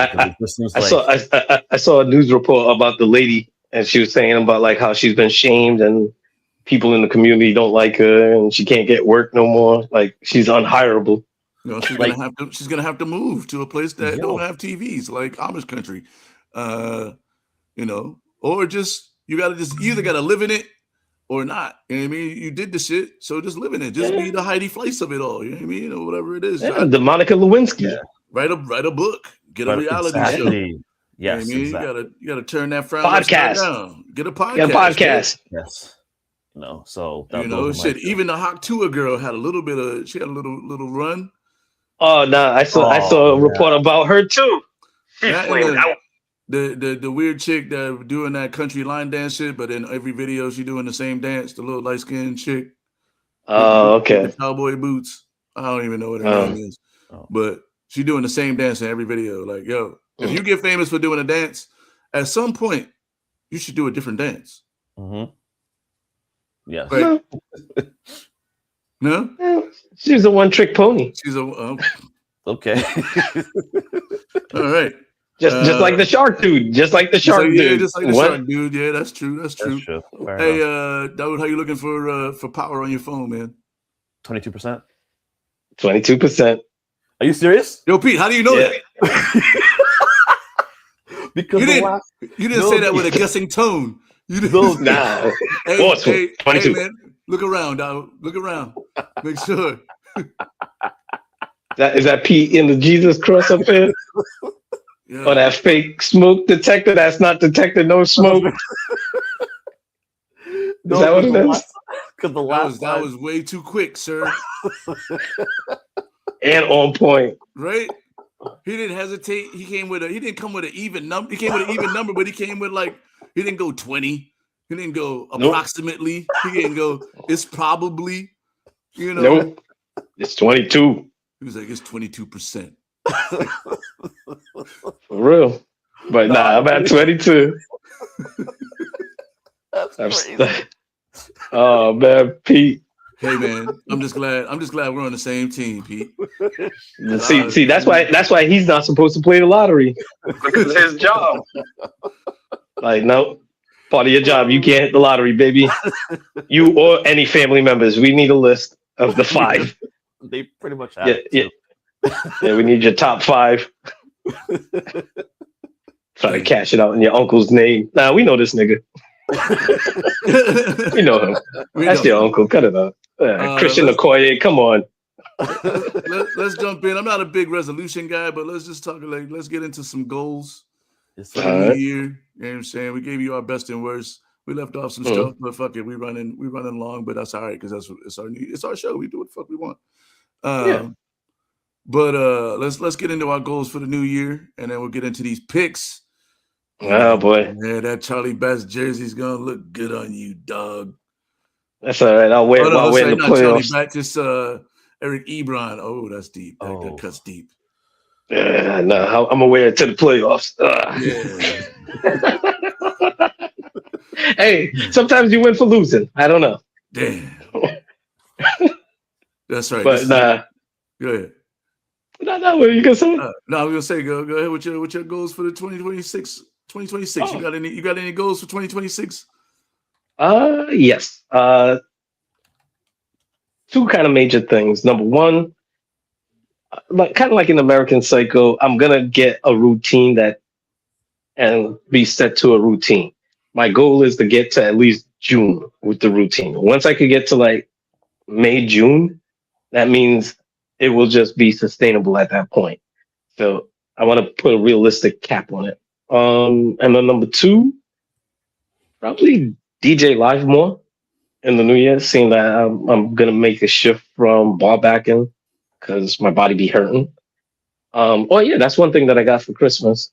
Speaker 2: I saw a news report about the lady, and she was saying about like how she's been shamed and people in the community don't like her and she can't get work no more. Like she's unhireable.
Speaker 1: She's gonna have to move to a place that don't have TVs, like Amish country. Or just you either gotta live in it or not. You know what I mean? You did the shit, so just live in it. Just be the Heidi Fleiss of it all. You know what I mean? Or whatever it is.
Speaker 2: The Monica Lewinsky.
Speaker 1: Yeah. Write a book. Get a reality show.
Speaker 3: Yes,
Speaker 1: you know what I mean? You gotta turn that frown
Speaker 2: podcast
Speaker 1: down. Get a podcast.
Speaker 2: Podcast.
Speaker 3: Yes.
Speaker 1: So even the Hawk Tua girl had a little bit of. She had a little run.
Speaker 2: Oh no, I saw a report about her too. She
Speaker 1: That
Speaker 2: flamed out.
Speaker 1: the weird chick that doing that country line dance shit, but in every video she doing the same dance. The little light skinned chick with
Speaker 2: Oh,
Speaker 1: with
Speaker 2: okay.
Speaker 1: the cowboy boots. I don't even know what her
Speaker 2: Um,
Speaker 1: name is, but she doing the same dance in every video. Like, yo, if you get famous for doing a dance, at some point you should do a different dance.
Speaker 3: Mm-hmm. Yes.
Speaker 1: Like, no,
Speaker 2: she's a one-trick pony.
Speaker 1: she's a
Speaker 3: Okay.
Speaker 1: all right.
Speaker 2: Just like the shark dude. Just like the shark dude.
Speaker 1: Yeah, just like the shark dude. Yeah, that's true. That's true.
Speaker 3: Fair
Speaker 1: Hey,
Speaker 3: enough.
Speaker 1: Dawood, how you looking for power on your phone, man?
Speaker 3: 22%.
Speaker 2: 22%.
Speaker 3: Are you serious?
Speaker 1: Yo, Pete, how do you know that?
Speaker 3: Because
Speaker 1: you didn't say that with a guessing tone. You didn't.
Speaker 2: Nah.
Speaker 1: Hey,
Speaker 2: 22.
Speaker 1: Hey, man, look around, Dawood. Look around. Make sure.
Speaker 2: Is that Pete in the Jesus cross up there?
Speaker 1: Yeah.
Speaker 2: Or that fake smoke detector that's not detecting no smoke? Is that what it is?
Speaker 3: Because
Speaker 1: that was way too quick, sir.
Speaker 2: And on point.
Speaker 1: Right? He didn't hesitate. He didn't come with an even number. He came with an even number, but he came with he didn't go 20. He didn't go approximately. He didn't go, it's probably,
Speaker 2: Nope. It's 22.
Speaker 1: He was like, it's 22%.
Speaker 2: For real. But I'm at 22.
Speaker 3: That's crazy.
Speaker 2: Oh man, Pete.
Speaker 1: Hey man, I'm just glad we're on the same team, Pete.
Speaker 2: See, that's why he's not supposed to play the lottery. Because it's his job. Like, no, part of your job. You can't hit the lottery, baby. You or any family members. We need a list of the 5.
Speaker 3: They pretty much have
Speaker 2: yeah. Yeah, we need your top 5. Try to cash it out in your uncle's name. Nah, we know this nigga. We know him. That's your uncle. Cut it out. Christian Okoye, come on.
Speaker 1: Let's jump in. I'm not a big resolution guy, but let's just talk. Let's get into some goals for the new year. You know what I'm saying? We gave you our best and worst. We left off some stuff, but fuck it, we running long, but that's all right because it's our show. We do what the fuck we want. But let's get into our goals for the new year, and then we'll get into these picks.
Speaker 2: Oh boy,
Speaker 1: yeah, that Charlie Bass jersey's gonna look good on you, dog.
Speaker 2: That's all right. I'll wear it while we're in the playoffs.
Speaker 1: Charlie Bass, just Eric Ebron. Oh, that's deep. That cuts deep.
Speaker 2: Yeah, no, I'm gonna wear it to the playoffs.
Speaker 1: Yeah.
Speaker 2: Hey, sometimes you win for losing. I don't know.
Speaker 1: Damn. That's right.
Speaker 2: But
Speaker 1: go ahead.
Speaker 2: No, what are you gonna say?
Speaker 1: No, I was gonna say go ahead with your goals for the 2026. 2026.
Speaker 2: Oh.
Speaker 1: You got any goals for 2026?
Speaker 2: Yes. 2 kind of major things. Number 1, kind of like in American Psycho, I'm gonna get a routine and be set to a routine. My goal is to get to at least June with the routine. Once I could get to May, June, that means it will just be sustainable at that point. So I want to put a realistic cap on it. And then number 2, probably DJ live more in the new year, seeing that I'm gonna make a shift from bar backing because my body be hurting. That's one thing that I got for Christmas.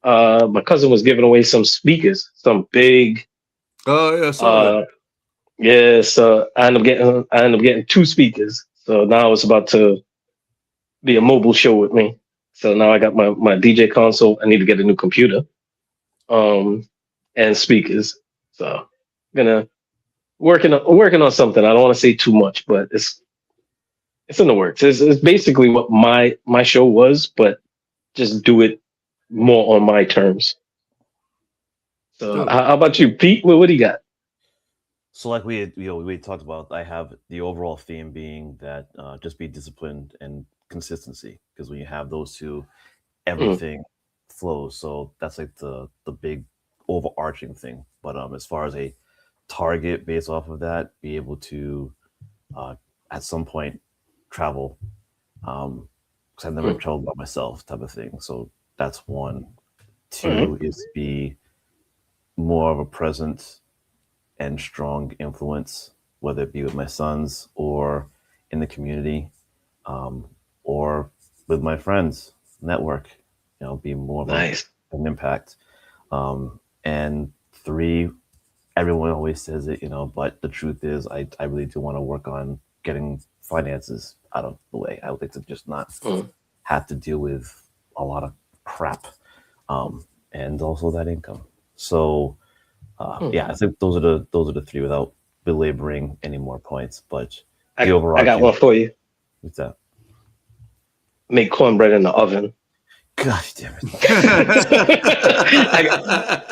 Speaker 2: My cousin was giving away some speakers, some big.
Speaker 1: Oh yeah, sorry.
Speaker 2: Yeah, so I ended up getting 2 speakers. So now it's about to be a mobile show with me. So now I got my DJ console. I need to get a new computer, and speakers. So I'm gonna working on something. I don't want to say too much, but it's in the works. It's basically what my show was, but just do it more on my terms. So how about you, Pete? What do you got?
Speaker 3: So like we talked about, I have the overall theme being that just be disciplined and consistency, because when you have those 2, everything flows. So that's like the big overarching thing. But as far as a target based off of that, be able to at some point travel, because I've never traveled by myself, type of thing. So that's 1. 2 is be more of a present and strong influence, whether it be with my sons or in the community, or with my friends, network, be more of
Speaker 2: Nice.
Speaker 3: an impact. And 3, everyone always says it, but the truth is, I really do want to work on getting finances out of the way. I would like to just not have to deal with a lot of crap, and also that income. So, yeah, I think those are the 3 without belaboring any more points. But the
Speaker 2: I
Speaker 3: overarching,
Speaker 2: got one for you.
Speaker 3: what's that?
Speaker 2: Make cornbread in the oven.
Speaker 3: Gosh damn it!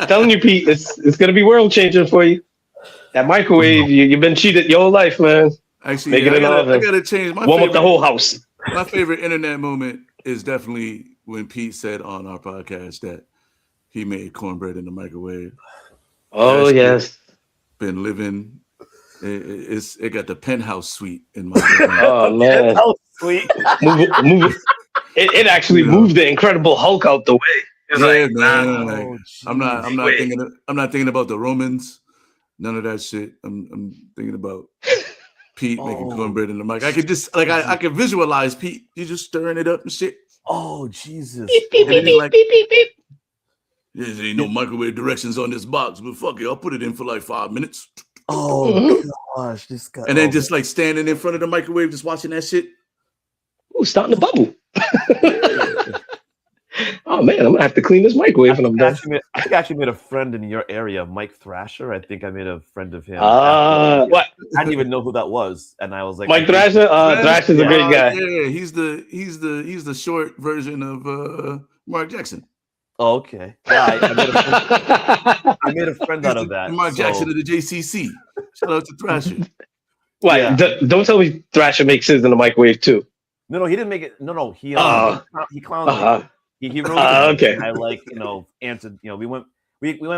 Speaker 2: Telling you, Pete, it's gonna be world changing for you. That microwave, you've been cheated your whole life, man.
Speaker 1: Actually,
Speaker 2: Make it in the
Speaker 1: I
Speaker 2: oven.
Speaker 1: gotta change my
Speaker 2: Warm up the
Speaker 1: favorite.
Speaker 2: whole house.
Speaker 1: My favorite internet moment is definitely when Pete said on our podcast that he made cornbread in the microwave.
Speaker 2: Oh
Speaker 1: That shit
Speaker 2: yes.
Speaker 1: been living. It got the penthouse suite in my brain.
Speaker 2: Oh man.
Speaker 3: That was sweet.
Speaker 2: Move. It actually moved the Incredible Hulk out the way. It's
Speaker 1: Yeah,
Speaker 2: like,
Speaker 1: man.
Speaker 2: nah.
Speaker 1: Like,
Speaker 3: Oh,
Speaker 1: I'm
Speaker 3: jeez.
Speaker 1: not
Speaker 2: Wait.
Speaker 1: thinking about the Romans. None of that shit. I'm thinking about Pete making
Speaker 3: Oh,
Speaker 1: cornbread in the mic. I could just like I could visualize Pete. You just stirring it up and shit.
Speaker 3: oh, Jesus.
Speaker 2: Beep, beep,
Speaker 1: And
Speaker 2: beep,
Speaker 1: then like,
Speaker 2: beep, beep, beep.
Speaker 1: yeah, there ain't no microwave directions on this box, but fuck it, I'll put it in for like 5 minutes.
Speaker 3: Oh gosh, this guy.
Speaker 1: And then just like standing in front of the microwave, just watching that shit.
Speaker 2: Ooh, starting to bubble. Oh man, I'm gonna have to clean this microwave when I'm done.
Speaker 3: I think I actually made a friend in your area, Mike Thrasher. I think I made a friend of him.
Speaker 2: What?
Speaker 3: I didn't even know who that was, and I was like,
Speaker 2: Mike Thrasher? Thrasher's a great guy.
Speaker 1: Yeah, he's the short version of Mark Jackson.
Speaker 3: Oh, okay. Yeah, I made a friend out of that.
Speaker 1: Mark Jackson of the JCC. Shout out to Thrasher.
Speaker 2: Why?
Speaker 3: Yeah.
Speaker 2: Don't tell me Thrasher makes his in the microwave too.
Speaker 3: No, he didn't make it. No, he clowned me. He wrote
Speaker 2: okay.
Speaker 3: I answered. We went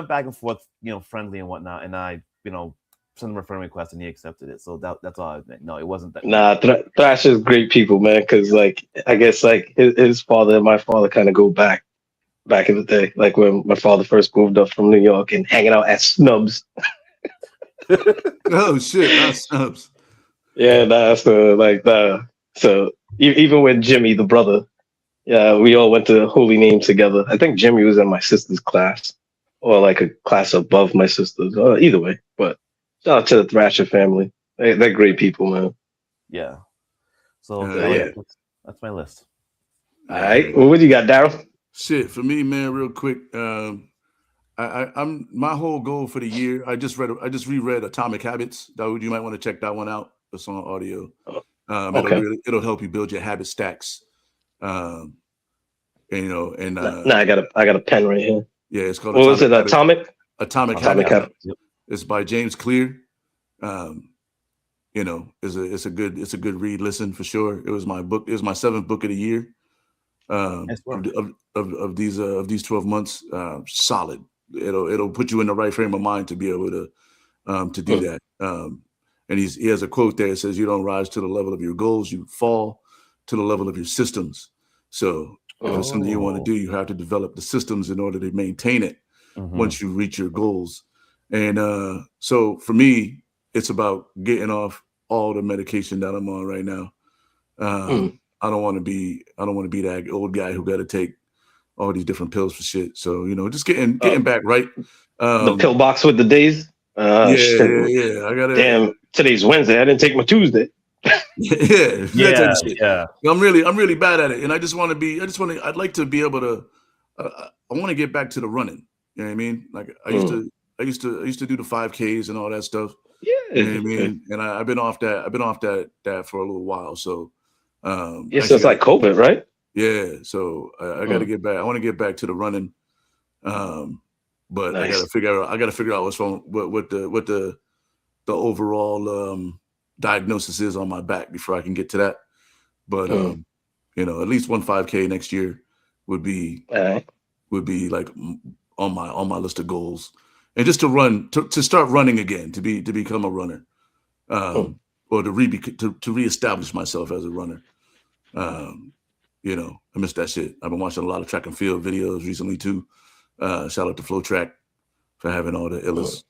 Speaker 3: back and forth, friendly and whatnot, and I, sent him a friend request and he accepted it. So that's all I meant. No, it wasn't that.
Speaker 2: Nah, Thrasher's great people, man. Because like I guess like his father and my father kind of go back in the day, like when my father first moved up from New York and hanging out at Snubs.
Speaker 1: Oh shit, not Snubs.
Speaker 2: Yeah, that's so even with Jimmy, the brother. Yeah, we all went to Holy Names together. I think Jimmy was in my sister's class, or like a class above my sister's. Either way, but shout out to the Thrasher family. They're great people, man.
Speaker 3: Yeah. So that's my list.
Speaker 2: All right, well, what do you got, Daryl?
Speaker 1: Shit, for me, man, real quick. I'm my whole goal for the year. I just reread Atomic Habits. You might want to check that one out. It's on audio.
Speaker 2: Okay.
Speaker 1: It'll help you build your habit stacks. I
Speaker 2: got a pen right here.
Speaker 1: Yeah, it's called.
Speaker 2: What was it? Atomic
Speaker 1: Habit. Yep. It's by James Clear. It's a good read. Listen for sure. It was my book. It was my 7th book of the year. Of these 12 months. Solid. It'll put you in the right frame of mind to be able to do that. And he has a quote there that says, "You don't rise to the level of your goals, you fall to the level of your systems." So if it's something you want to do, you have to develop the systems in order to maintain it once you reach your goals. And so for me, it's about getting off all the medication that I'm on right now. I don't want to be that old guy who got to take all these different pills for shit. So, just getting back right.
Speaker 2: The pill box with the days.
Speaker 1: Yeah. I gotta.
Speaker 2: Damn, today's Wednesday. I didn't take my Tuesday.
Speaker 1: Yeah. I'm really bad at it, and I'd like to be able to. I want to get back to the running. You know what I mean? Like I used to do the 5Ks and all that stuff.
Speaker 2: Yeah.
Speaker 1: You know what I mean? And I've been off that for a little while. So.
Speaker 2: Yes, it's like COVID, right?
Speaker 1: Yeah. So I got to get back. I want to get back to the running. But nice. I got to figure out what's wrong, what the overall diagnosis is on my back before I can get to that. But at least 1 5K next year would be like on my list of goals, and just to run to start running again, to become a runner, or to reestablish myself as a runner. I missed that shit. I've been watching a lot of track and field videos recently too. Shout out to Flow Track for having all the illest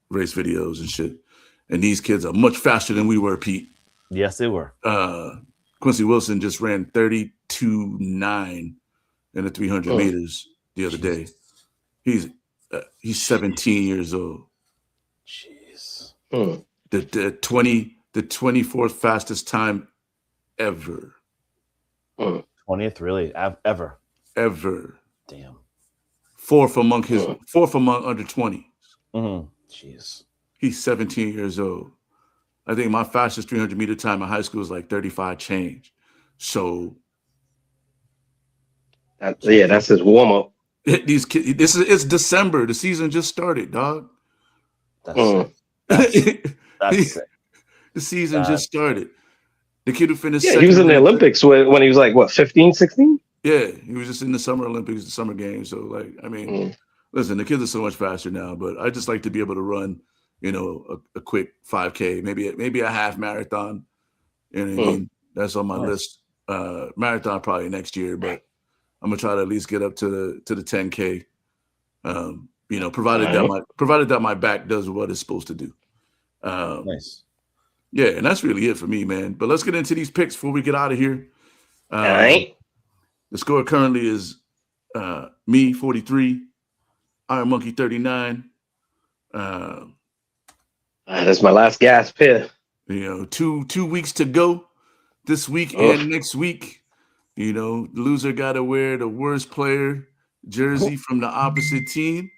Speaker 1: race videos and shit. And these kids are much faster than we were, Pete.
Speaker 3: Yes, they were.
Speaker 1: Quincy Wilson just ran 30 2.29 in the 300 meters the other day. He's 17 years old.
Speaker 3: Jeez.
Speaker 1: The 24th fastest time ever.
Speaker 3: 20th, really? Ever.
Speaker 1: Damn. Fourth among under 20s.
Speaker 3: Jeez.
Speaker 1: He's 17 years old. I think my fastest 300 meter time in high school was like 35 change. So
Speaker 2: that's his warm up.
Speaker 1: These kids, it's December. The season just started, dog.
Speaker 3: That's sick. That's sick.
Speaker 1: The season just started. The kid who finished
Speaker 2: he was in the Olympics when he was like, what, 15, 16?
Speaker 1: Yeah, he was just in the Summer Olympics, the Summer Games. So, like, I mean, listen, the kids are so much faster now, but I just like to be able to run, a quick 5K, maybe a half marathon. You know what I mean? That's on my list. Marathon probably next year, but I'm gonna try to at least get up to the 10K. Provided that my back does what it's supposed to do.
Speaker 3: Nice.
Speaker 1: Yeah, and that's really it for me, man. But let's get into these picks before we get out of here.
Speaker 2: All right.
Speaker 1: The score currently is me 43, IronMonkey 39.
Speaker 2: That's my last gasp here.
Speaker 1: 2 weeks to go this week and next week. The loser got to wear the worst player jersey from the opposite team,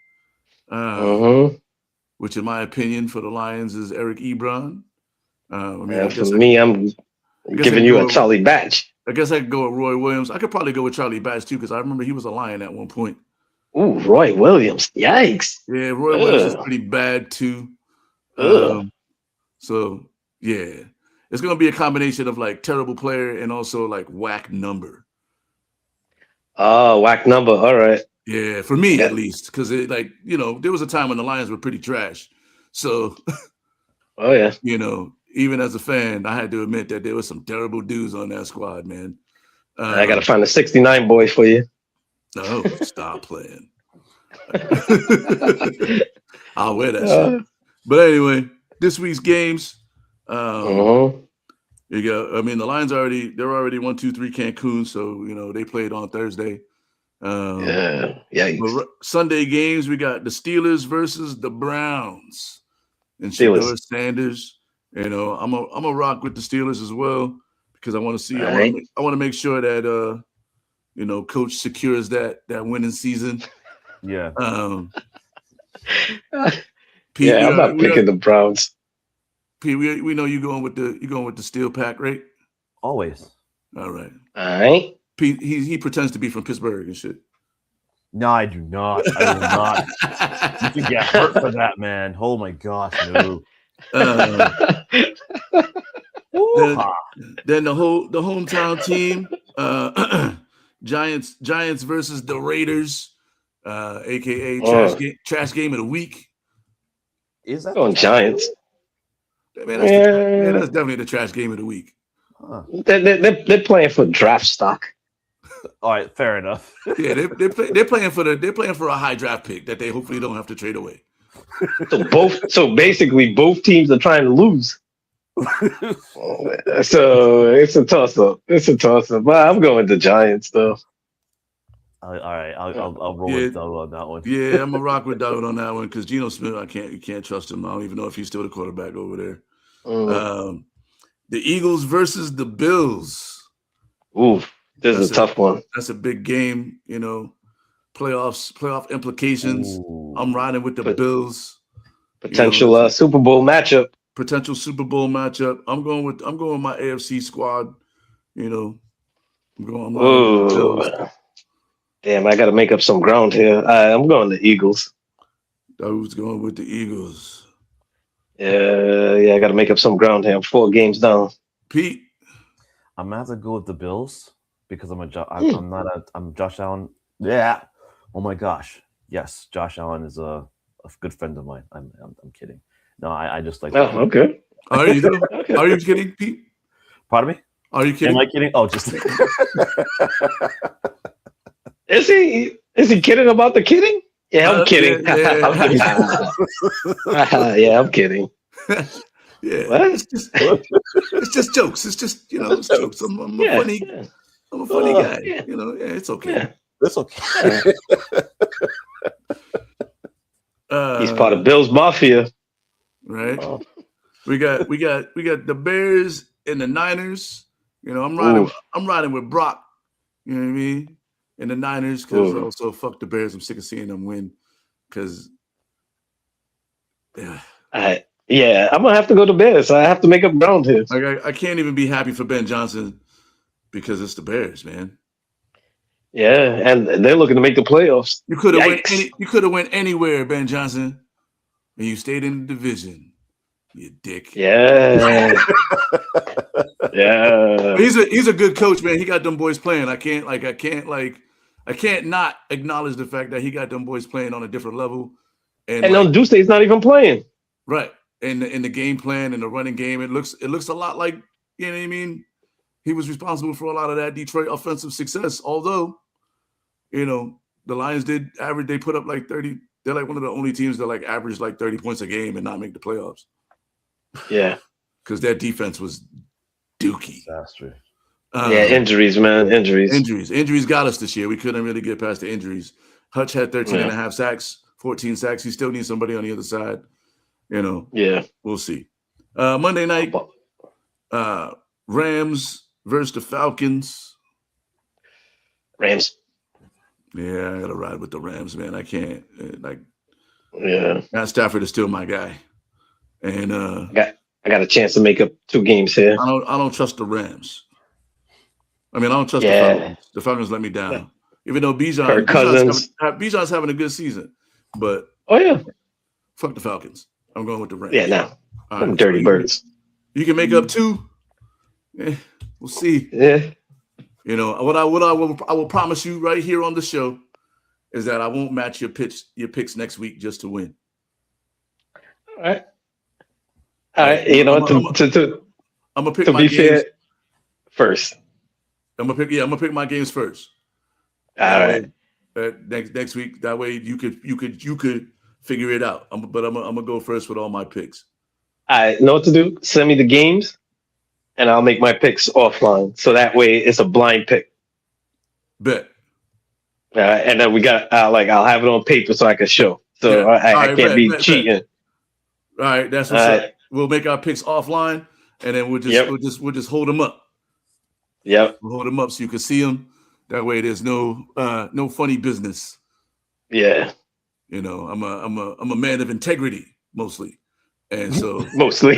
Speaker 1: which, in my opinion, for the Lions is Eric Ebron. I'm giving you a Charlie Batch. I guess I could go with Roy Williams. I could probably go with Charlie Batch too, because I remember he was a Lion at one point.
Speaker 2: Ooh, Roy Williams! Yikes!
Speaker 1: Yeah, Roy Williams is pretty bad too. So yeah, it's gonna be a combination of like terrible player and also like whack number.
Speaker 2: Oh, whack number. All right.
Speaker 1: Yeah, for me at least, because there was a time when the Lions were pretty trash. So,
Speaker 2: oh yeah,
Speaker 1: even as a fan, I had to admit that there was some terrible dudes on that squad, man.
Speaker 2: I got to find a 69 boy for you.
Speaker 1: No, stop playing. I'll wear that shit. But anyway, this week's games. You go. I mean, the Lions they're already 1-2-3 Cancun, so they played on Thursday. Sunday games, we got the Steelers versus the Browns. And Shedeur Sanders. I'm a rock with the Steelers as well, because I want to see. I want to make sure that Coach secures that winning season.
Speaker 3: Yeah.
Speaker 2: Pete, I'm not picking the Browns.
Speaker 1: Pete, we know you're going with the Steel Pack, right?
Speaker 3: Always.
Speaker 1: All right.
Speaker 2: Pete,
Speaker 1: he pretends to be from Pittsburgh and shit.
Speaker 3: No, I do not. I will not. You can get hurt for that, man. Oh my gosh, no.
Speaker 1: Then the hometown team, Giants versus the Raiders, aka trash game of the week.
Speaker 3: Is that
Speaker 2: going Giants?
Speaker 1: Man, that's definitely the trash game of the week.
Speaker 3: Huh.
Speaker 2: They're playing for draft stock.
Speaker 3: All right, fair enough.
Speaker 1: Yeah, they're playing for a high draft pick that they hopefully don't have to trade away.
Speaker 2: So basically both teams are trying to lose. So it's a toss up. But I'm going the Giants though.
Speaker 3: All right, I'll roll with Doug on that one.
Speaker 1: Yeah, I'm a rock with Doug on that one, because Geno Smith, you can't trust him. I don't even know if he's still the quarterback over there. The Eagles versus the Bills.
Speaker 2: Ooh, this is a tough one.
Speaker 1: That's a big game, playoff implications. Ooh. I'm riding with the Bills.
Speaker 2: Potential Super Bowl matchup. I'm going with my AFC squad. I'm riding with the Bills. Damn, I got to make up some ground here. I'm going the Eagles.
Speaker 1: I was going with the Eagles.
Speaker 2: Yeah, I got to make up some ground here. I'm 4 games down.
Speaker 1: Pete,
Speaker 3: I'm gonna have to go with the Bills because I'm Josh Allen. Yeah. Oh my gosh. Yes, Josh Allen is a good friend of mine. I'm kidding. No, I just like.
Speaker 2: Oh, okay.
Speaker 1: Are you kidding, Pete?
Speaker 3: Pardon me?
Speaker 1: Are you kidding?
Speaker 3: Am I kidding? Oh, just.
Speaker 2: Is he kidding about the kidding? Yeah, I'm kidding.
Speaker 1: Yeah.
Speaker 2: I'm kidding.
Speaker 1: Yeah, what? It's just jokes. It's just it's jokes. I'm a funny. Yeah. I'm a funny guy.
Speaker 2: Yeah.
Speaker 1: You know, yeah, it's okay.
Speaker 2: Yeah.
Speaker 3: That's okay.
Speaker 2: He's part of Bill's Mafia.
Speaker 1: Right.
Speaker 3: Oh.
Speaker 1: We got the Bears and the Niners. You know, I'm riding with Brock. You know what I mean? And the Niners, because also fuck the Bears. I'm sick of seeing them win. Because
Speaker 2: I'm gonna have to go to Bears. I have to make up ground here.
Speaker 1: like I can't even be happy for Ben Johnson because it's the Bears, man.
Speaker 2: Yeah, and they're looking to make the playoffs.
Speaker 1: You could have went anywhere, Ben Johnson, and you stayed in the division. You dick.
Speaker 2: Yeah. Yeah.
Speaker 1: He's a good coach, man. He got them boys playing. I can't not acknowledge the fact that he got them boys playing on a different level. And
Speaker 2: on Tuesday's not even playing.
Speaker 1: Right. And in the game plan and the running game, it looks a lot like, you know what I mean? He was responsible for a lot of that Detroit offensive success. Although, you know, the Lions did average, they put up like 30. They're like one of the only teams that like average like 30 points a game and not make the playoffs.
Speaker 2: Yeah.
Speaker 1: Because their defense was dookie.
Speaker 3: Disaster.
Speaker 2: Injuries, man.
Speaker 1: Injuries got us this year. We couldn't really get past the injuries. Hutch had 13 and a half sacks, 14 sacks. He still needs somebody on the other side. You know. Yeah. We'll see. Monday night, Rams versus the Falcons.
Speaker 2: Rams.
Speaker 1: Yeah, I gotta ride with the Rams, man. I can't
Speaker 2: Matt
Speaker 1: Stafford is still my guy. And
Speaker 2: I got a chance to make up 2 games here.
Speaker 1: I don't trust the Rams. I mean, I don't trust the Falcons. The Falcons let me down. Yeah. Even though Bijan's having a good season. But fuck the Falcons. I'm going with the Rams.
Speaker 2: Yeah, now. Right, dirty birds.
Speaker 1: You can make up 2. Yeah, we'll see.
Speaker 2: Yeah.
Speaker 1: You know, what I will promise you right here on the show is that I won't match your picks next week just to win.
Speaker 2: All right. You know, I'm gonna pick my games first.
Speaker 1: I'm gonna pick my games first.
Speaker 2: All right.
Speaker 1: Next week, that way you could figure it out. I'm gonna go first with all my picks.
Speaker 2: I know what to do. Send me the games, and I'll make my picks offline. So that way, it's a blind pick.
Speaker 1: Bet.
Speaker 2: And then we got I'll have it on paper so I can show. So I can't be cheating.
Speaker 1: Bet. All right, that's what's up. We'll make our picks offline, and then we'll just hold them up.
Speaker 2: Yep.
Speaker 1: We'll hold them up so you can see them. That way, there's no funny business.
Speaker 2: Yeah.
Speaker 1: You know, I'm a man of integrity mostly, and so
Speaker 2: mostly.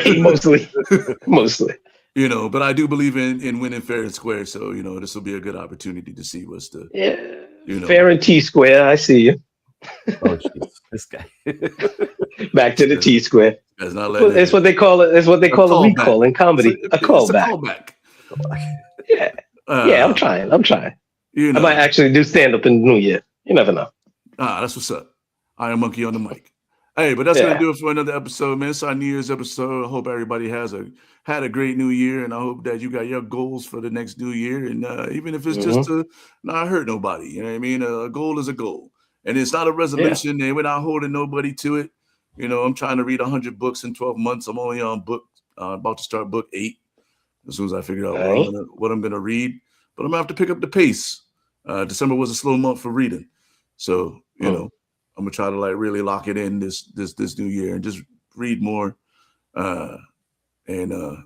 Speaker 1: You know, but I do believe in winning fair and square. So you know, this will be a good opportunity to see what's the
Speaker 2: fair and T-square. I see you.
Speaker 3: Oh, geez. This guy.
Speaker 2: Back to the T-square.
Speaker 1: It's
Speaker 2: what they call it. It's what they call a recall in comedy. A callback. Yeah. I'm trying.
Speaker 1: You know.
Speaker 2: I might actually do stand-up in the new year. You never know.
Speaker 1: That's what's up. IronMonkey on the mic. Hey, but that's gonna do it for another episode, man. It's our New Year's episode. I hope everybody had a great New Year, and I hope that you got your goals for the next New Year. And even if it's just to not hurt nobody, you know what I mean. A goal is a goal, and it's not a resolution. And we're not holding nobody to it. You know, I'm trying to read 100 books in 12 months. I'm only on about to start book 8 as soon as I figure out what I'm gonna read. But I'm gonna have to pick up the pace. December was a slow month for reading, so you know. I'm gonna try to really lock it in this new year and just read more and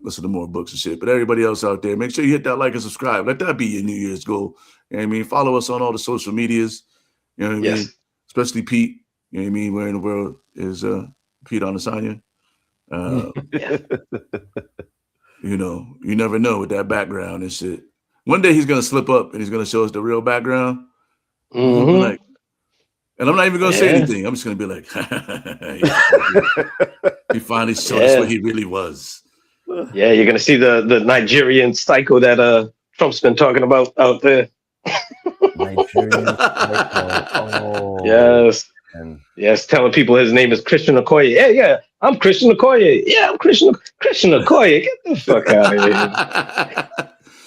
Speaker 1: listen to more books and shit. But everybody else out there, make sure you hit that like and subscribe. Let that be your New Year's goal. You know what I mean? Follow us on all the social medias. You know what I mean? Especially Pete. You know what I mean? Where in the world is Pete Onasanya? You know, you never know with that background and shit. One day he's gonna slip up and he's gonna show us the real background. And I'm not even going to say anything. I'm just going to be like, he finally showed us what he really was.
Speaker 2: Yeah, you're going to see the Nigerian psycho that Trump's been talking about out there.
Speaker 3: Nigerian psycho. Oh.
Speaker 2: Yes. Yes, telling people his name is Christian Okoye. Yeah, I'm Christian Okoye. Yeah, I'm Christian Okoye. Get the fuck out of here.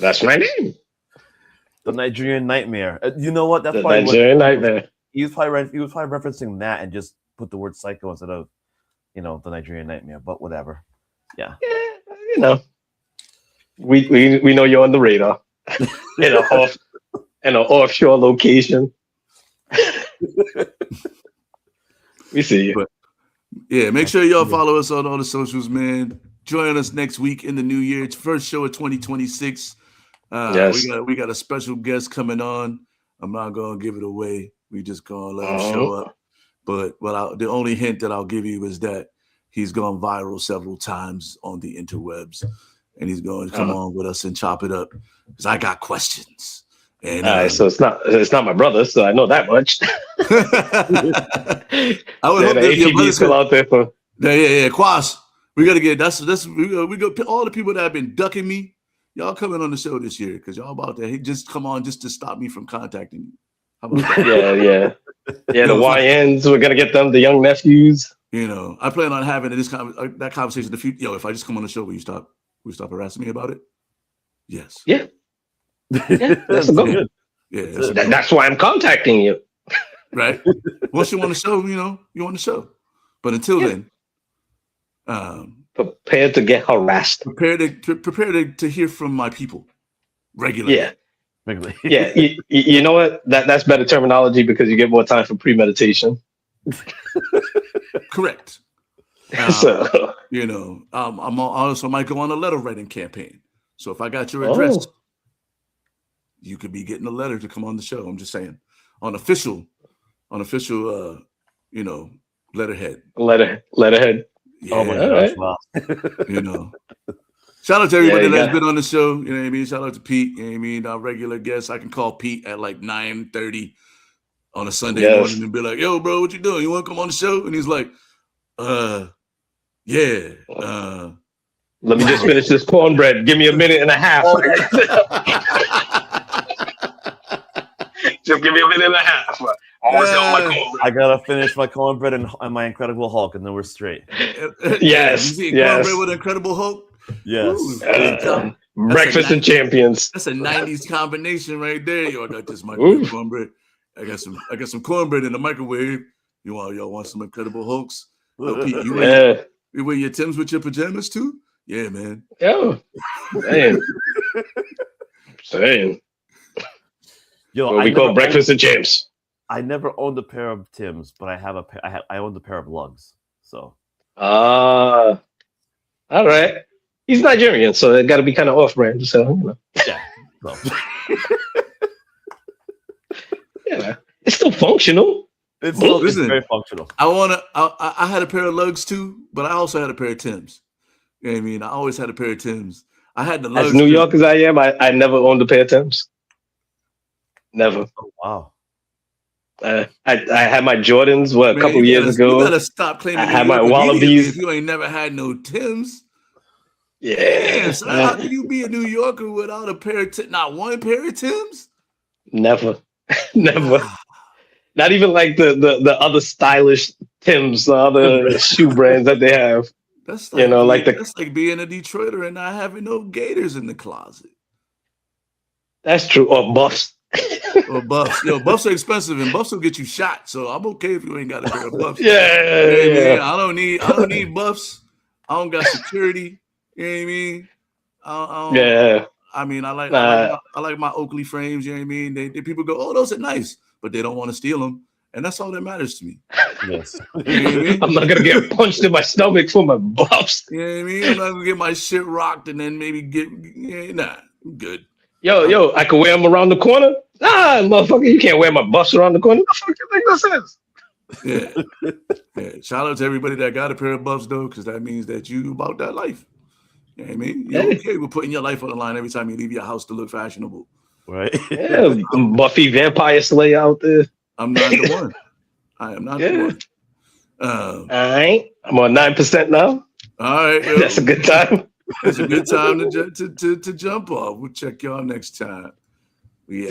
Speaker 2: That's my name.
Speaker 3: The Nigerian Nightmare. You know what? That's
Speaker 2: the Nigerian Nightmare.
Speaker 3: He was probably referencing that and just put the word psycho instead of, you know, the Nigerian Nightmare. But whatever. Yeah.
Speaker 2: Yeah, you know, we know you're on the radar. in an offshore location. We see you.
Speaker 1: But, yeah, make sure y'all follow us on all the socials, man. Join us next week in the new year. It's first show of 2026.
Speaker 2: Yes.
Speaker 1: We got a special guest coming on. I'm not gonna give it away. We just gonna let him show up. But the only hint that I'll give you is that he's gone viral several times on the interwebs, and he's going to come on with us and chop it up because I got questions. And
Speaker 2: all right, so it's not my brother, so I know that much.
Speaker 1: I would hope that your brother's
Speaker 2: still out there for.
Speaker 1: Yeah. Quas, we gotta get we go all the people that have been ducking me. Y'all coming on the show this year because y'all about to just come on just to stop me from contacting you. How about that? Yeah.
Speaker 2: The YNs, we're gonna get them, the young nephews.
Speaker 1: You know, I plan on having that conversation in the future. Yo, if I just come on the show, will you stop harassing me about it? Yes.
Speaker 2: Yeah, that's a good.
Speaker 1: Yeah,
Speaker 2: that's why I'm contacting you.
Speaker 1: Right. Once you want to show, you want to show. But until then,
Speaker 2: prepare to get harassed.
Speaker 1: Prepare to hear from my people regularly.
Speaker 2: Yeah. Yeah. You know what? That's better terminology because you get more time for premeditation.
Speaker 1: Correct.
Speaker 2: So
Speaker 1: I'm also might go on a letter writing campaign. So if I got your address, you could be getting a letter to come on the show. I'm just saying, on official, letterhead.
Speaker 2: Letterhead.
Speaker 1: Yeah,
Speaker 2: oh my gosh!
Speaker 3: Wow.
Speaker 1: Shout out to everybody that's been on the show. You know what I mean? Shout out to Pete. You know what I mean? Our regular guest. I can call Pete at like 9:30 on a Sunday morning and be like, "Yo, bro, what you doing? You want to come on the show?" And he's like, yeah.
Speaker 2: Let me just finish this cornbread. Give me a minute and a half. Just give me a minute and a half.
Speaker 3: I gotta finish my cornbread and my Incredible Hulk, and then we're straight.
Speaker 2: Yes.
Speaker 1: Cornbread with Incredible Hulk.
Speaker 3: Yes.
Speaker 2: Breakfast and champions.
Speaker 1: That's a 90s combination right there. Yo, I got this microwave cornbread. I got some cornbread in the microwave. Y'all want some Incredible Hulks? Yo, Pete, you wear your Timbs with your pajamas too? Yeah, man.
Speaker 2: Yo, man. Saying.
Speaker 3: Yo,
Speaker 2: what we call breakfast and champs.
Speaker 3: I never owned a pair of Timbs, but I owned a pair of lugs. So.
Speaker 2: All right. He's Nigerian, so it got to be kind of off-brand. So
Speaker 3: yeah. So.
Speaker 2: Yeah, it's still functional.
Speaker 3: It's very functional.
Speaker 1: I had a pair of lugs too, but I also had a pair of Timbs. You know what I mean? I always had a pair of Timbs. I had the lugs.
Speaker 2: As New York as I am, I never owned a pair of Timbs. Never.
Speaker 3: Oh, wow.
Speaker 2: I had my Jordans a couple years ago.
Speaker 1: You gotta stop claiming.
Speaker 2: I had my Wallabies.
Speaker 1: If you ain't never had no Timbs.
Speaker 2: Yeah.
Speaker 1: So how can you be a New Yorker without a pair of not one pair of Timbs?
Speaker 2: Never. Never. Not even like the other stylish Timbs, the other shoe brands that they have.
Speaker 1: That's like,
Speaker 2: that's
Speaker 1: like being a Detroiter and not having no Gators in the closet.
Speaker 2: That's true. Or Buffs.
Speaker 1: Or Buffs. Yo, Buffs are expensive and Buffs will get you shot. So I'm okay if you ain't got a pair of Buffs.
Speaker 2: Yeah.
Speaker 1: I don't need Buffs. I don't got security. You know what I mean?
Speaker 2: Yeah.
Speaker 1: I mean, I like my Oakley frames. You know what I mean? They people go, oh, those are nice, but they don't want to steal them, and that's all that matters to me.
Speaker 3: Yes.
Speaker 1: You know what I mean?
Speaker 2: I'm not gonna get punched in my stomach for my Buffs.
Speaker 1: You know what I mean? I'm not gonna get my shit rocked and then maybe I'm good.
Speaker 2: Yo, I can wear them around the corner. Motherfucker, you can't wear my Buffs around the corner. What the fuck you think this is?
Speaker 1: Yeah. Shout out to everybody that got a pair of Buffs though, because that means that you about that life. You know what I mean? You're okay with putting your life on the line every time you leave your house to look fashionable.
Speaker 3: Right?
Speaker 2: Yeah, Buffy Vampire Slayer out there.
Speaker 1: I'm not the one. I am not the one.
Speaker 2: All right. I'm on 9% now.
Speaker 1: All right. Yo.
Speaker 2: That's a good time.
Speaker 1: It's a good time to jump off. We'll check y'all next time. Yeah.